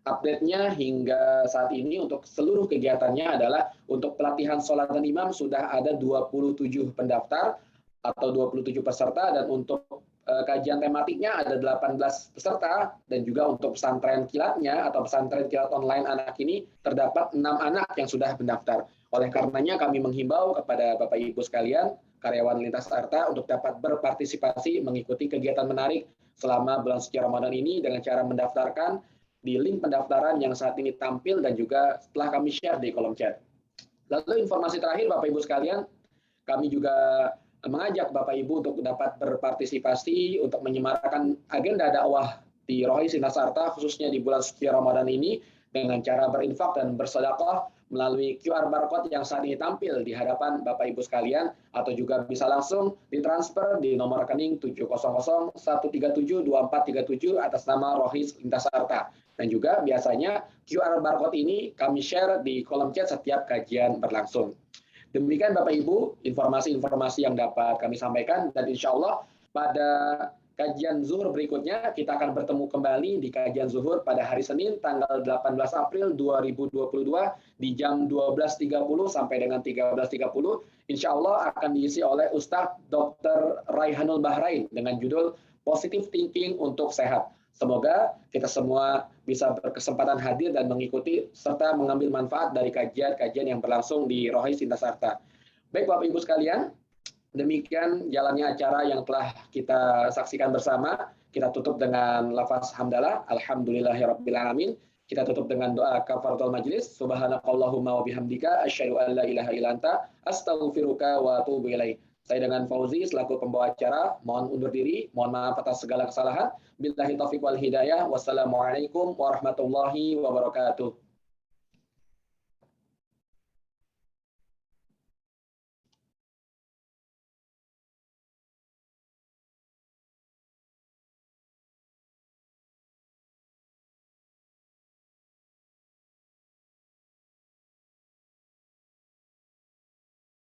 Speaker 2: Update-nya hingga saat ini untuk seluruh kegiatannya adalah untuk pelatihan sholat dan imam sudah ada 27 pendaftar atau 27 peserta, dan untuk kajian tematiknya ada 18 peserta, dan juga untuk pesantren kilatnya atau pesantren kilat online anak ini terdapat 6 anak yang sudah mendaftar. Oleh karenanya kami menghimbau kepada Bapak Ibu sekalian, karyawan Lintas Harta untuk dapat berpartisipasi mengikuti kegiatan menarik selama bulan suci Ramadan ini dengan cara mendaftarkan di link pendaftaran yang saat ini tampil dan juga setelah kami share di kolom chat. Lalu informasi terakhir Bapak Ibu sekalian, kami juga mengajak Bapak Ibu untuk dapat berpartisipasi untuk menyemarakan agenda dakwah di Rohis Lintas Harta khususnya di bulan suci Ramadan ini dengan cara berinfak dan bersedekah melalui QR barcode yang saat ini tampil di hadapan Bapak Ibu sekalian, atau juga bisa langsung ditransfer di nomor rekening 700-137-2437 atas nama Rohis Lintas Harta. Dan juga biasanya QR barcode ini kami share di kolom chat setiap kajian berlangsung. Demikian Bapak Ibu informasi-informasi yang dapat kami sampaikan, dan insya Allah pada kajian zuhur berikutnya kita akan bertemu kembali di kajian zuhur pada hari Senin tanggal 18 April 2022 di jam 12.30 sampai dengan 13.30. Insya Allah akan diisi oleh Ustadz Dr. Raihanul Bahrain dengan judul Positive Thinking untuk Sehat. Semoga kita semua bisa berkesempatan hadir dan mengikuti serta mengambil manfaat dari kajian-kajian yang berlangsung di Rohis Lintas Harta. Baik Bapak Ibu sekalian, demikian jalannya acara yang telah kita saksikan bersama. Kita tutup dengan lafaz hamdalah, alhamdulillahirabbil alamin. Kita tutup dengan doa kafaratul majlis. Subhanakallahumma wa bihamdika asyhadu an la ilaha illa anta astaghfiruka wa atubu ilaik. Saya dengan Fauzi selaku pembawa acara mohon undur diri, mohon maaf atas segala kesalahan. Billahi taufiq wal hidayah. Wassalamualaikum warahmatullahi wabarakatuh.